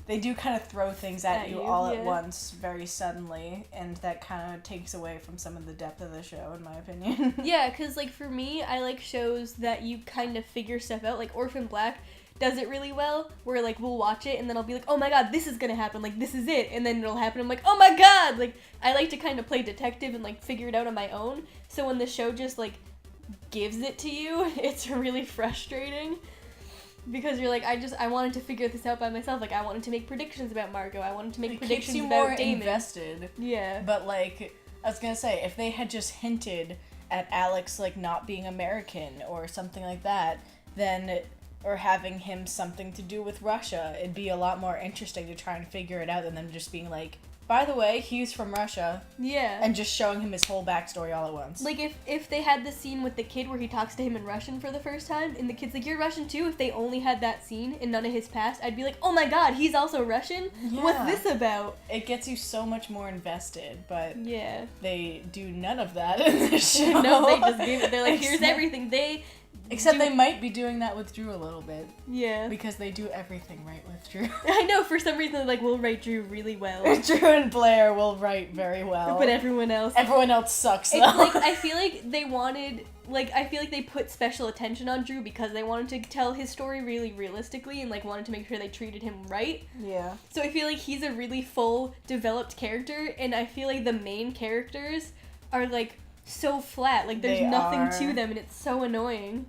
they do kind of throw things at you all at once, very suddenly, and that kind of takes away from some of the depth of the show, in my opinion. Yeah, because, like, for me, I like shows that you kind of figure stuff out. Like, Orphan Black does it really well, where, like, we'll watch it, and then I'll be like, oh my god, this is gonna happen, like, this is it, and then it'll happen, I'm like, oh my god! Like, I like to kind of play detective and, like, figure it out on my own, so when the show just, like, gives it to you, it's really frustrating, because you're like, I wanted to figure this out by myself, like, I wanted to make predictions about Margot, I wanted to make predictions about Damon. It keeps you more invested. Yeah. But, like, I was gonna say, if they had just hinted at Alex, like, not being American, or something like that, then or having him something to do with Russia, it'd be a lot more interesting to try and figure it out than them just being like, by the way, he's from Russia. Yeah. And just showing him his whole backstory all at once. Like, if they had the scene with the kid where he talks to him in Russian for the first time, and the kid's like, you're Russian too, if they only had that scene and none of his past, I'd be like, oh my god, he's also Russian? Yeah. What's this about? It gets you so much more invested, but yeah, they do none of that in this show. No, they just give it, they're like, here's everything. Except they might be doing that with Drew a little bit. Yeah. Because they do everything right with Drew. I know, for some reason, like, we'll write Drew really well. Drew and Blair will write very well. But everyone else sucks, though. It's like, I feel like they put special attention on Drew because they wanted to tell his story really realistically and, like, wanted to make sure they treated him right. Yeah. So I feel like he's a really full, developed character, and I feel like the main characters are, like, so flat. Like, there's nothing to them, and it's so annoying.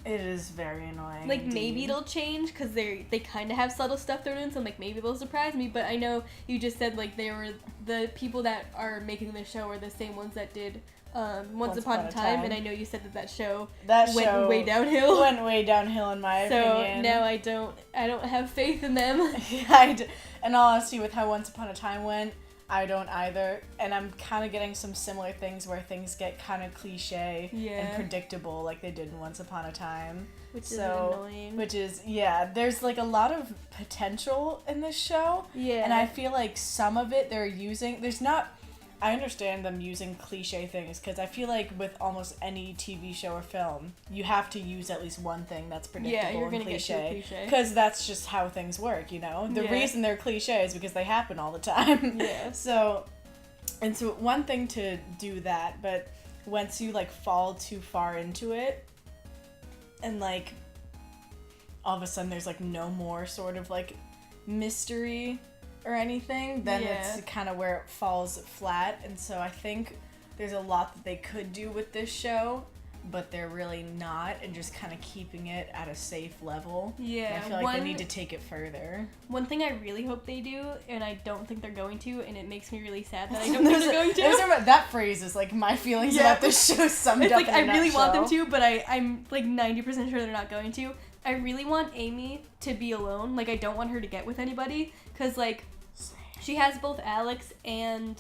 It is very annoying. Like, maybe it'll change, because they kind of have subtle stuff thrown in, so, like, maybe they'll surprise me, but I know you just said, like, they were, the people that are making the show are the same ones that did Once Upon a Time, and I know you said that show went way downhill. Went way downhill, in my opinion. So, now I don't have faith in them. In all honesty, with how Once Upon a Time went, I don't either, and I'm kind of getting some similar things where things get kind of cliche and predictable like they did in Once Upon a Time. Which is annoying. There's like a lot of potential in this show. Yeah. And I feel like some of it I understand them using cliche things, because I feel like with almost any TV show or film, you have to use at least one thing that's predictable and cliche. Because that's just how things work, you know? The reason they're cliche is because they happen all the time. Yeah. So one thing to do that, but once you, like, fall too far into it, and, like, all of a sudden there's, like, no more sort of, like, mystery or anything, then it's kind of where it falls flat. And so I think there's a lot that they could do with this show, but they're really not, and just kind of keeping it at a safe level. Yeah. And I feel like they need to take it further. One thing I really hope they do, and I don't think they're going to, and it makes me really sad that I don't think they're going to. That phrase is like my feelings about this show summed up in a nutshell. I really want them to, but I'm like 90% sure they're not going to. I really want Amy to be alone. Like, I don't want her to get with anybody, because, like, she has both Alex and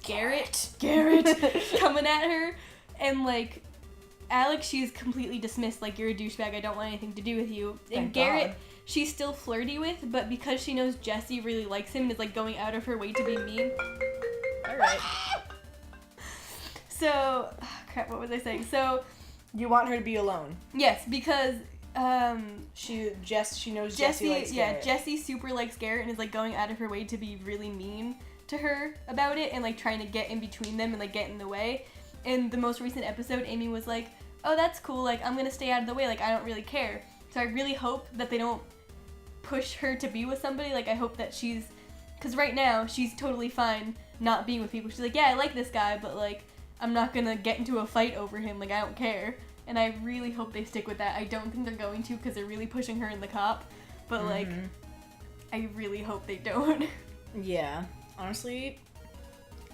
Garrett coming at her, and, like, Alex, she's completely dismissed, like, you're a douchebag, I don't want anything to do with you. And Garrett, she's still flirty with, but because she knows Jesse really likes him and is, like, going out of her way to be mean. Alright. So, crap, what was I saying? So, you want her to be alone? Yes, because she knows Jesse likes Garrett. Yeah, Jesse super likes Garrett and is, like, going out of her way to be really mean to her about it and, like, trying to get in between them and, like, get in the way. In the most recent episode, Amy was like, oh, that's cool, like, I'm gonna stay out of the way, like, I don't really care. So I really hope that they don't push her to be with somebody. Like, I hope that because right now, she's totally fine not being with people. She's like, yeah, I like this guy, but, like, I'm not gonna get into a fight over him, like, I don't care. And I really hope they stick with that. I don't think they're going to, because they're really pushing her in the cop. But, like, I really hope they don't. Yeah. Honestly,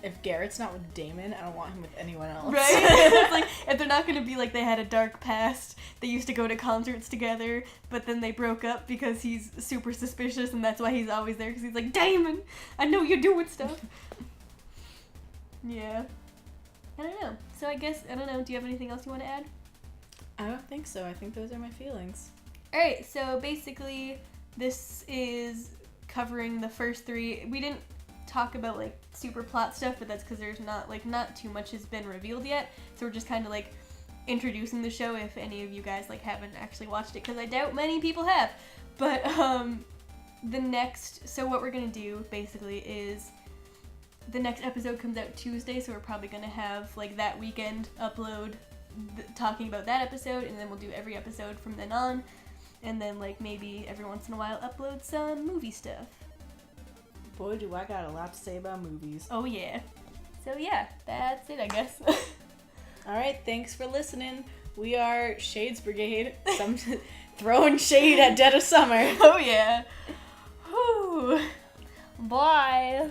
if Garrett's not with Damon, I don't want him with anyone else. Right? It's like, if they're not going to be like they had a dark past, they used to go to concerts together, but then they broke up because he's super suspicious, and that's why he's always there, because he's like, Damon, I know you're doing stuff. Yeah. I don't know. So I guess, I don't know, do you have anything else you want to add? I don't think so. I think those are my feelings. Alright, so basically, this is covering the first 3. We didn't talk about, like, super plot stuff, but that's because there's not too much has been revealed yet. So we're just kind of, like, introducing the show if any of you guys, like, haven't actually watched it, because I doubt many people have. But, so what we're gonna do, basically, is the next episode comes out Tuesday, so we're probably gonna have, like, that weekend upload talking about that episode, and then we'll do every episode from then on, and then, like, maybe every once in a while upload some movie stuff. Boy, do I got a lot to say about movies. Oh yeah. So yeah, that's it, I guess. Alright, thanks for listening. We are Shades Brigade, throwing shade at Dead of Summer. Oh yeah. Whew. Bye.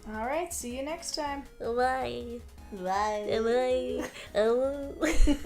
Alright, see you next time. Bye. Bye. Bye.